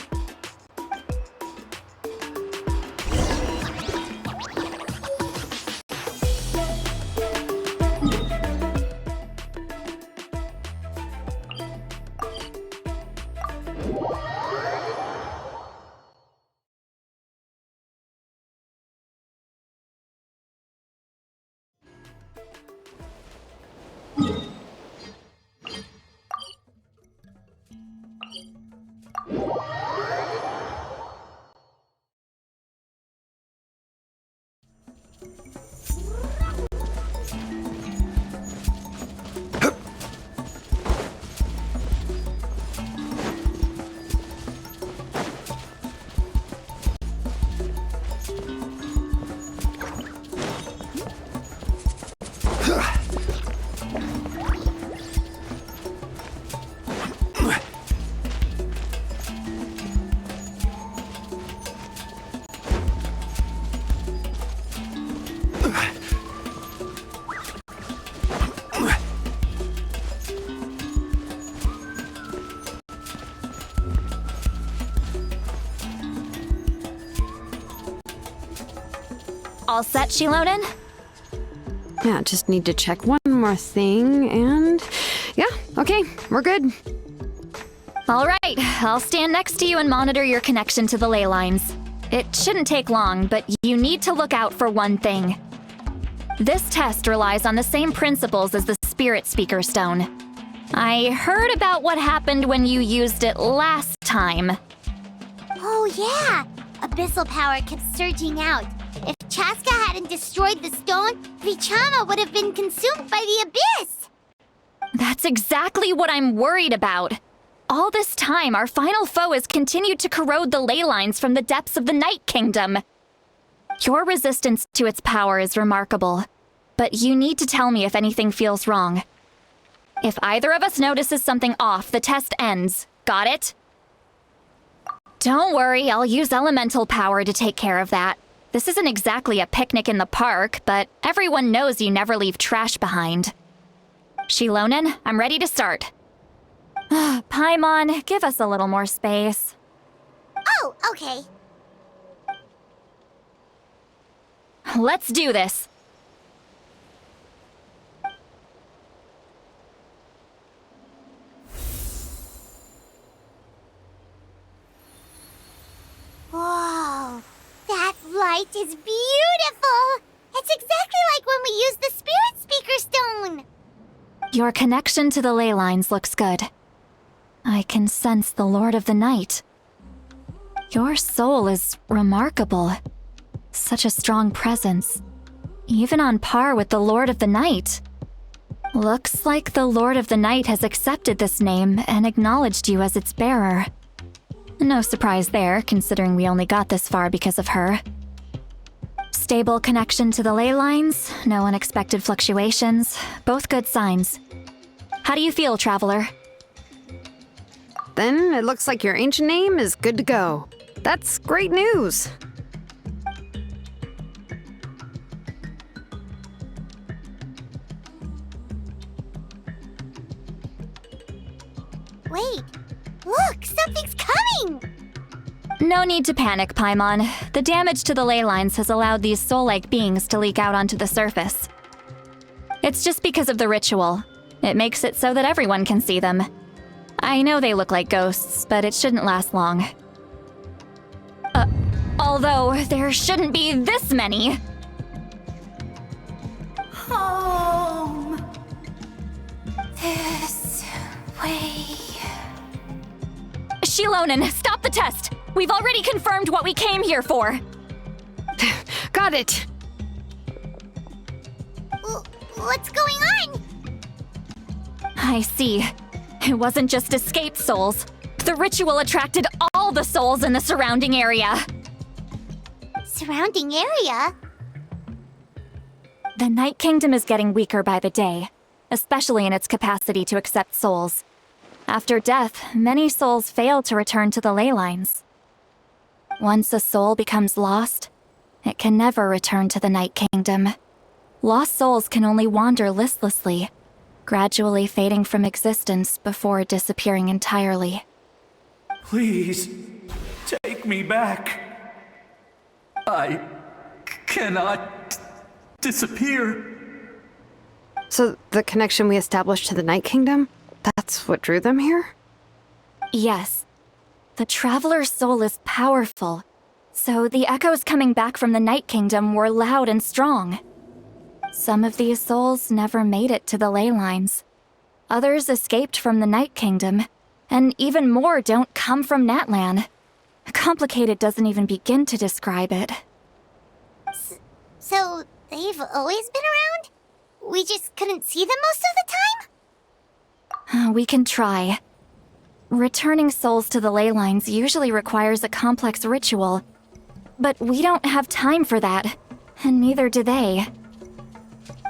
All set, Shilonen? Yeah, just need to check one more thing, and yeah, okay, we're good. All right, I'll stand next to you and monitor your connection to the ley lines. It shouldn't take long, but you need to look out for one thing. This test relies on the same principles as the Spirit Speaker Stone. I heard about what happened when you used it last time. Oh yeah! Abyssal power kept surging out. If Chaska hadn't destroyed the stone, Vichama would have been consumed by the abyss! That's exactly what I'm worried about. All this time, our final foe has continued to corrode the ley lines from the depths of the Night Kingdom. Your resistance to its power is remarkable, but you need to tell me if anything feels wrong. If either of us notices something off, the test ends. Got it? Don't worry, I'll use elemental power to take care of that. This isn't exactly a picnic in the park, but everyone knows you never leave trash behind. Shilonen, I'm ready to start. Paimon, give us a little more space. Oh, okay. Let's do this. Whoa, that light is beautiful! It's exactly like when we used the Spirit Speaker Stone! Your connection to the ley lines looks good. I can sense the Lord of the Night. Your soul is remarkable. Such a strong presence. Even on par with the Lord of the Night. Looks like the Lord of the Night has accepted this name and acknowledged you as its bearer. No surprise there, considering we only got this far because of her. Stable connection to the ley lines, no unexpected fluctuations, both good signs. How do you feel, Traveler? Then it looks like your ancient name is good to go. That's great news. Wait, look, something's coming! No need to panic, Paimon. The damage to the ley lines has allowed these soul-like beings to leak out onto the surface. It's just because of the ritual. It makes it so that everyone can see them. I know they look like ghosts, but it shouldn't last long. Although, there shouldn't be this many! Home. This way. Shilonen, stop the test! We've already confirmed what we came here for! Got it! What's going on? I see. It wasn't just escaped souls. The ritual attracted all the souls in the surrounding area. Surrounding area? The Night Kingdom is getting weaker by the day, especially in its capacity to accept souls. After death, many souls fail to return to the ley lines. Once a soul becomes lost, it can never return to the Night Kingdom. Lost souls can only wander listlessly, gradually fading from existence before disappearing entirely. Please, take me back. I cannot disappear. So the connection we established to the Night Kingdom, that's what drew them here? Yes. The Traveler's soul is powerful, so the echoes coming back from the Night Kingdom were loud and strong. Some of these souls never made it to the ley lines. Others escaped from the Night Kingdom, and even more don't come from Natlan. Complicated doesn't even begin to describe it. So, they've always been around? We just couldn't see them most of the time? We can try. Returning souls to the ley lines usually requires a complex ritual. But we don't have time for that, and neither do they.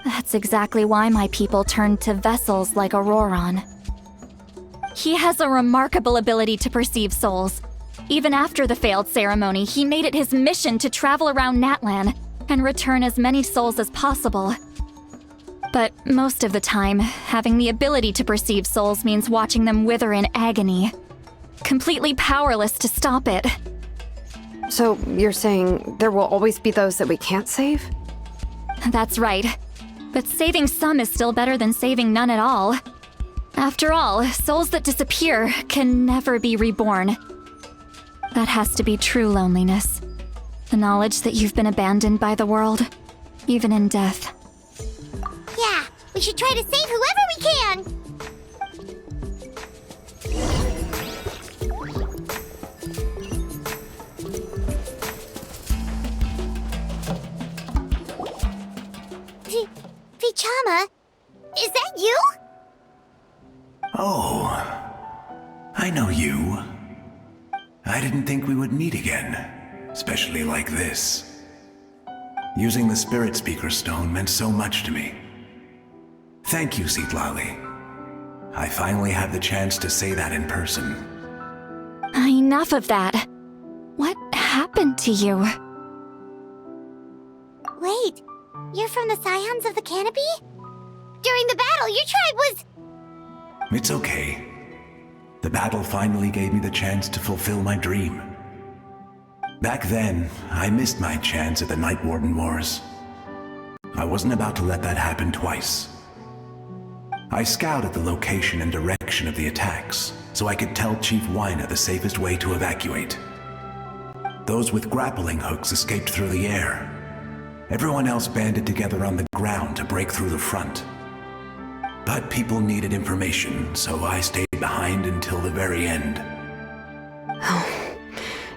That's exactly why my people turned to vessels like Auroron. He has a remarkable ability to perceive souls. Even after the failed ceremony, he made it his mission to travel around Natlan and return as many souls as possible. But most of the time, having the ability to perceive souls means watching them wither in agony. Completely powerless to stop it. So you're saying there will always be those that we can't save? That's right. But saving some is still better than saving none at all. After all, souls that disappear can never be reborn. That has to be true loneliness. The knowledge that you've been abandoned by the world, even in death. Yeah, we should try to save whoever we can! Vichama, is that you? Oh, I know you. I didn't think we would meet again, especially like this. Using the Spirit Speaker Stone meant so much to me. Thank you, Citlali. I finally had the chance to say that in person. Enough of that. What happened to you? Wait, you're from the Scions of the Canopy? During the battle, your tribe was... It's okay. The battle finally gave me the chance to fulfill my dream. Back then, I missed my chance at the Night Warden Wars. I wasn't about to let that happen twice. I scouted the location and direction of the attacks, so I could tell Chief Wyna the safest way to evacuate. Those with grappling hooks escaped through the air. Everyone else banded together on the ground to break through the front. But people needed information, so I stayed behind until the very end. Oh,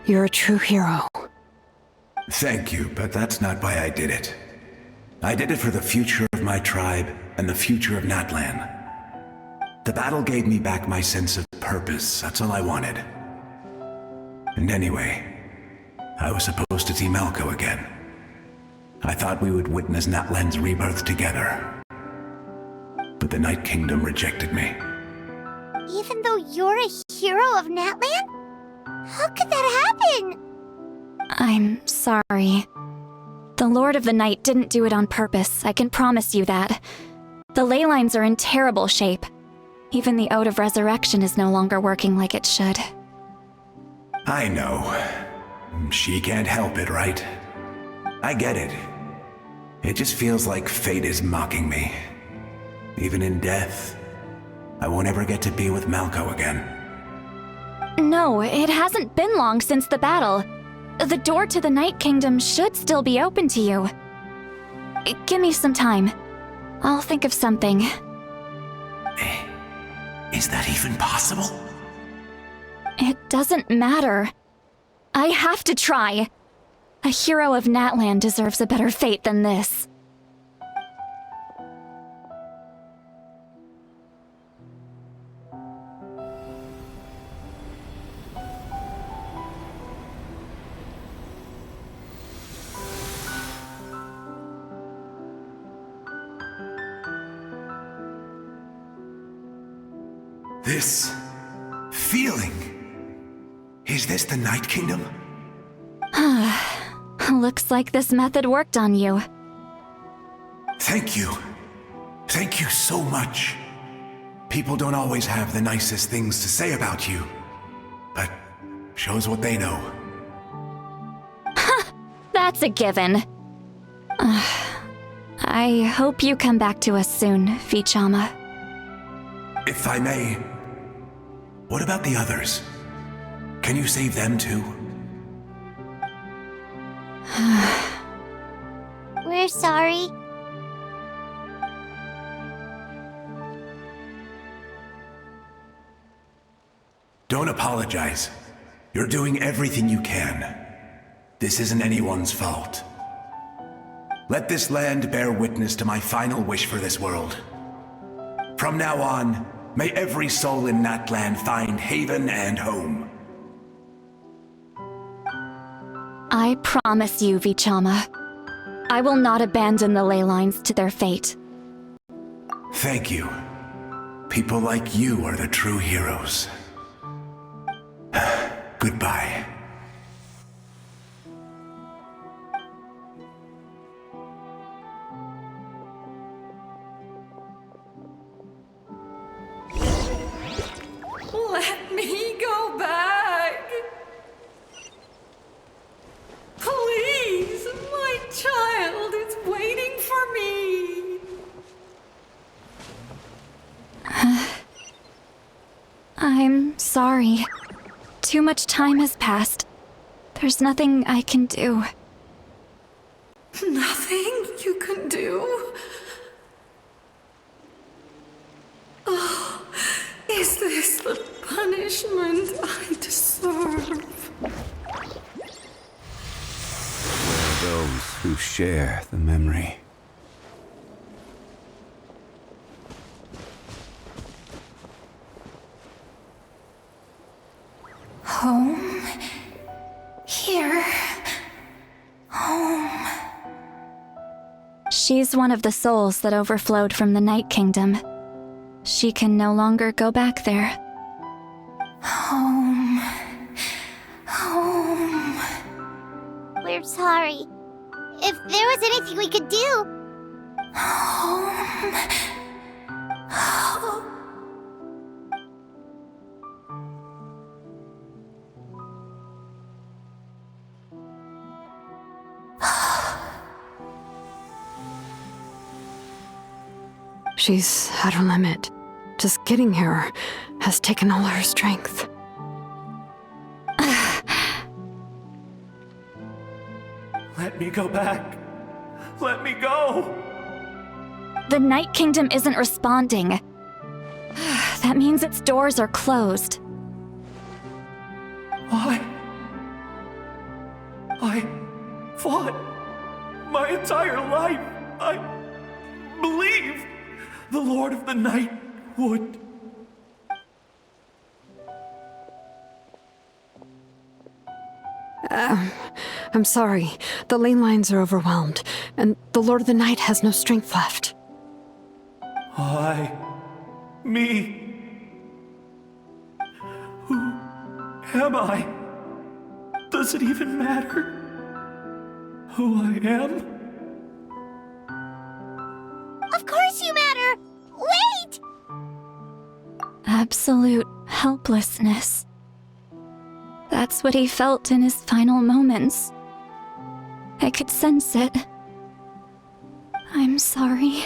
you're a true hero. Thank you, but that's not why I did it. I did it for the future of my tribe and the future of Natlan. The battle gave me back my sense of purpose, that's all I wanted. And anyway, I was supposed to see Malco again. I thought we would witness Natlan's rebirth together. But the Night Kingdom rejected me. Even though you're a hero of Natlan? How could that happen? I'm sorry. The Lord of the Night didn't do it on purpose, I can promise you that. The ley lines are in terrible shape. Even the Ode of Resurrection is no longer working like it should. I know. She can't help it, right? I get it. It just feels like fate is mocking me. Even in death, I won't ever get to be with Malco again. No, it hasn't been long since the battle. The door to the Night Kingdom should still be open to you. Give me some time. I'll think of something. Is that even possible? It doesn't matter. I have to try. A hero of Natlan deserves a better fate than this. This feeling. Is this the Night Kingdom? Looks like this method worked on you. Thank you. Thank you so much. People don't always have the nicest things to say about you, but shows what they know. That's a given. I hope you come back to us soon, Vichama. If I may, what about the others? Can you save them too? We're sorry. Don't apologize. You're doing everything you can. This isn't anyone's fault. Let this land bear witness to my final wish for this world. From now on, may every soul in Natlan find haven and home. I promise you, Vichama. I will not abandon the ley lines to their fate. Thank you. People like you are the true heroes. Goodbye. Let me go back. Please, my child is waiting for me. I'm sorry. Too much time has passed. There's nothing I can do. Nothing you can do? Oh, is this the punishment I deserve? Those who share the memory. Home? Here? Home? She's one of the souls that overflowed from the Night Kingdom. She can no longer go back there. Home. Home. We're sorry. If there was anything we could do. Home. Home. She's at her limit. Just getting here has taken all her strength. Let me go back. Let me go. The Night Kingdom isn't responding. That means its doors are closed. I fought my entire life. I believed the Lord of the Night would. I'm sorry. The lane lines are overwhelmed, and the Lord of the Night has no strength left. Me. Who am I? Does it even matter who I am? Of course you matter! Wait! Absolute helplessness. That's what he felt in his final moments. I could sense it. I'm sorry.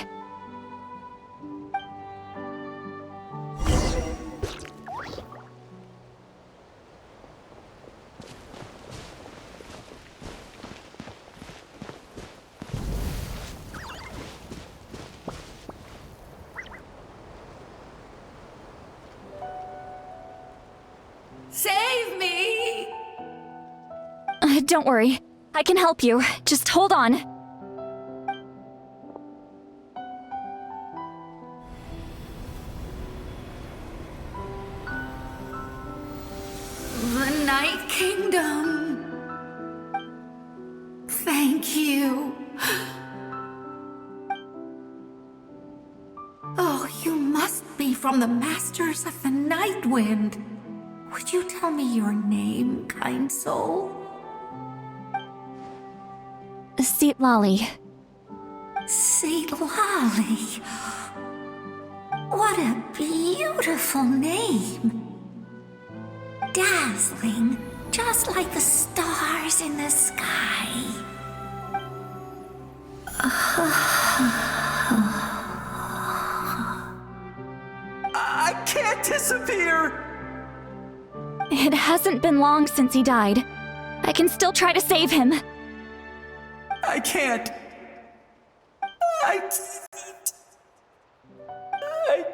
Save me! Don't worry. I can help you. Just hold on. The Night Kingdom. Thank you. Oh, you must be from the Masters of the Night Wind. Would you tell me your name, kind soul? Seat Lolly. Seat Lolly. What a beautiful name. Dazzling, just like the stars in the sky. I can't disappear! It hasn't been long since he died. I can still try to save him. I can't. I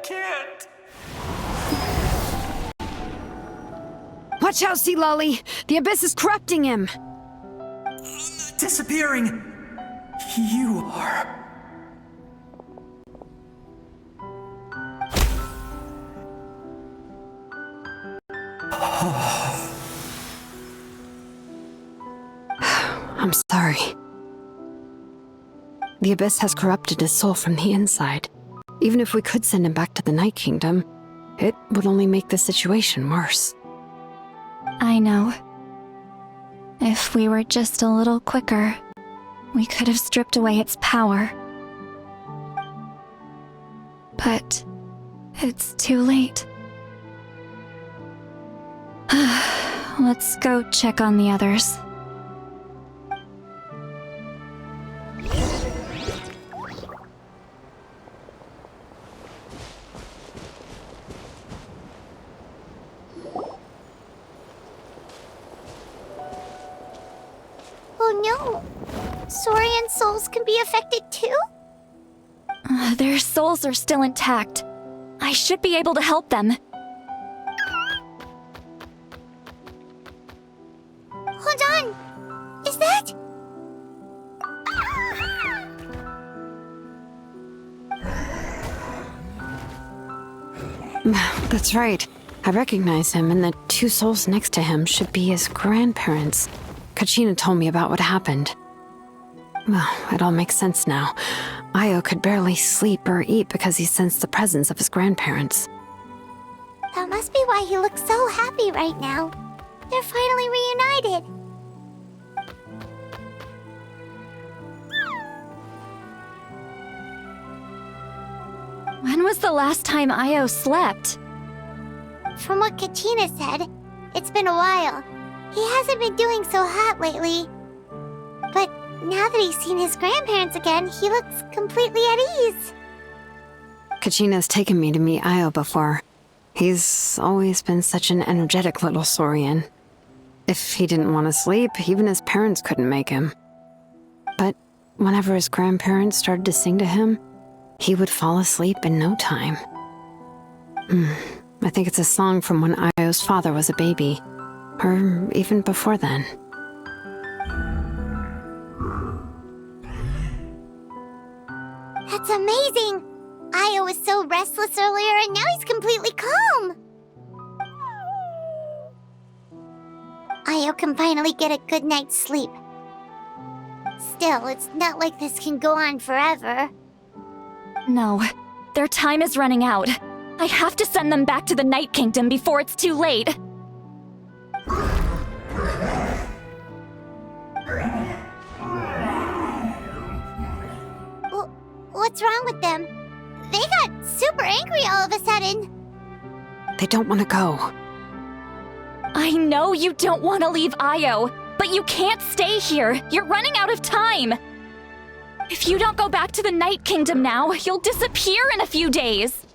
can't. Watch out, Sea Lolly! The Abyss is corrupting him! Disappearing. You are. I'm sorry. The Abyss has corrupted his soul from the inside. Even if we could send him back to the Night Kingdom, it would only make the situation worse. I know. If we were just a little quicker, we could have stripped away its power. But it's too late. Let's go check on the others. Oh no! Saurian souls can be affected too? Their souls are still intact. I should be able to help them. Hold on! Is that... That's right. I recognize him, and the two souls next to him should be his grandparents. Kachina told me about what happened. Well, it all makes sense now. Io could barely sleep or eat because he sensed the presence of his grandparents. That must be why he looks so happy right now. They're finally reunited. When was the last time Io slept? From what Kachina said, it's been a while. He hasn't been doing so hot lately. But now that he's seen his grandparents again, he looks completely at ease. Kachina's taken me to meet Io before. He's always been such an energetic little saurian. If he didn't want to sleep, even his parents couldn't make him. But whenever his grandparents started to sing to him, he would fall asleep in no time. I think it's a song from when Io's father was a baby, or even before then. That's amazing! Io was so restless earlier, and now he's completely calm! Io can finally get a good night's sleep. Still, it's not like this can go on forever. No, their time is running out. I have to send them back to the Night Kingdom before it's too late. What's wrong with them? They got super angry all of a sudden. They don't want to go. I know you don't want to leave Io, but you can't stay here. You're running out of time. If you don't go back to the Night Kingdom now, you'll disappear in a few days.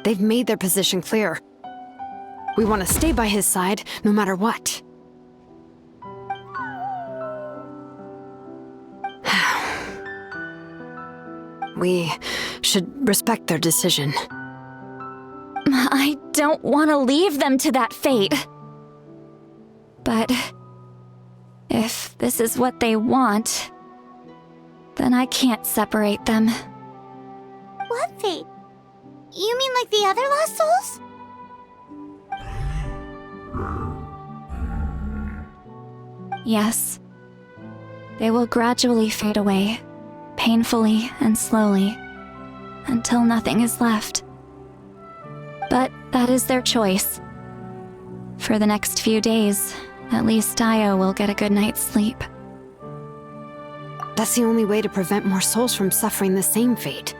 They've made their position clear. We want to stay by his side, no matter what. We should respect their decision. I don't want to leave them to that fate. But if this is what they want, then I can't separate them. What fate? You mean like the other lost souls? Yes. They will gradually fade away, painfully and slowly, until nothing is left. But that is their choice. For the next few days, at least Io will get a good night's sleep. That's the only way to prevent more souls from suffering the same fate.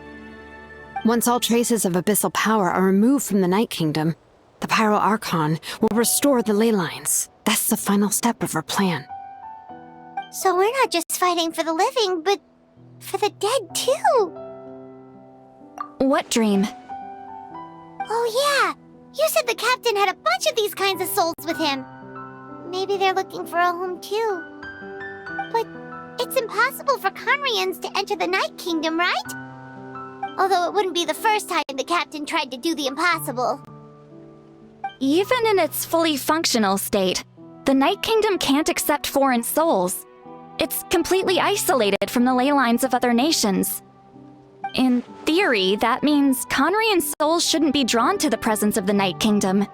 Once all traces of abyssal power are removed from the Night Kingdom, the Pyro Archon will restore the ley lines. That's the final step of our plan. So we're not just fighting for the living, but for the dead too. What dream? Oh yeah, you said the captain had a bunch of these kinds of souls with him. Maybe they're looking for a home too. But it's impossible for Conrians to enter the Night Kingdom, right? Although it wouldn't be the first time the captain tried to do the impossible. Even in its fully functional state, the Night Kingdom can't accept foreign souls. It's completely isolated from the ley lines of other nations. In theory, that means Conrian souls shouldn't be drawn to the presence of the Night Kingdom.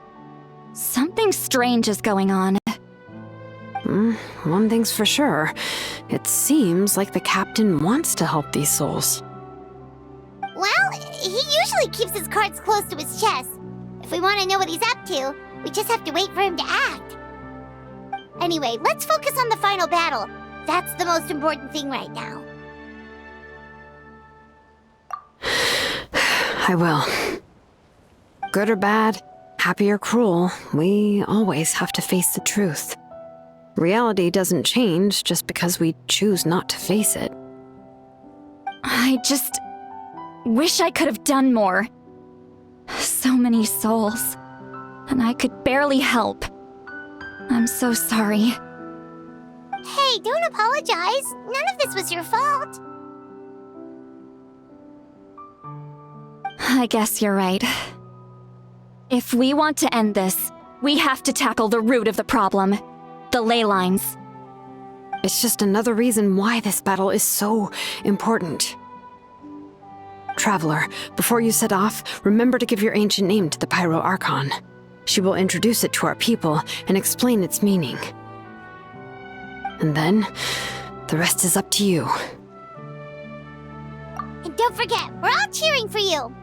Something strange is going on. One thing's for sure. It seems like the captain wants to help these souls. Well, he usually keeps his cards close to his chest. If we want to know what he's up to, we just have to wait for him to act. Anyway, let's focus on the final battle. That's the most important thing right now. I will. Good or bad, happy or cruel, we always have to face the truth. Reality doesn't change just because we choose not to face it. I just wish I could have done more. So many souls, and I could barely help. I'm so sorry. Hey, don't apologize. None of this was your fault. I guess you're right. If we want to end this, we have to tackle the root of the problem. The ley lines. It's just another reason why this battle is so important. Traveler, before you set off, remember to give your ancient name to the Pyro Archon. She will introduce it to our people and explain its meaning. And then, the rest is up to you. And don't forget, we're all cheering for you.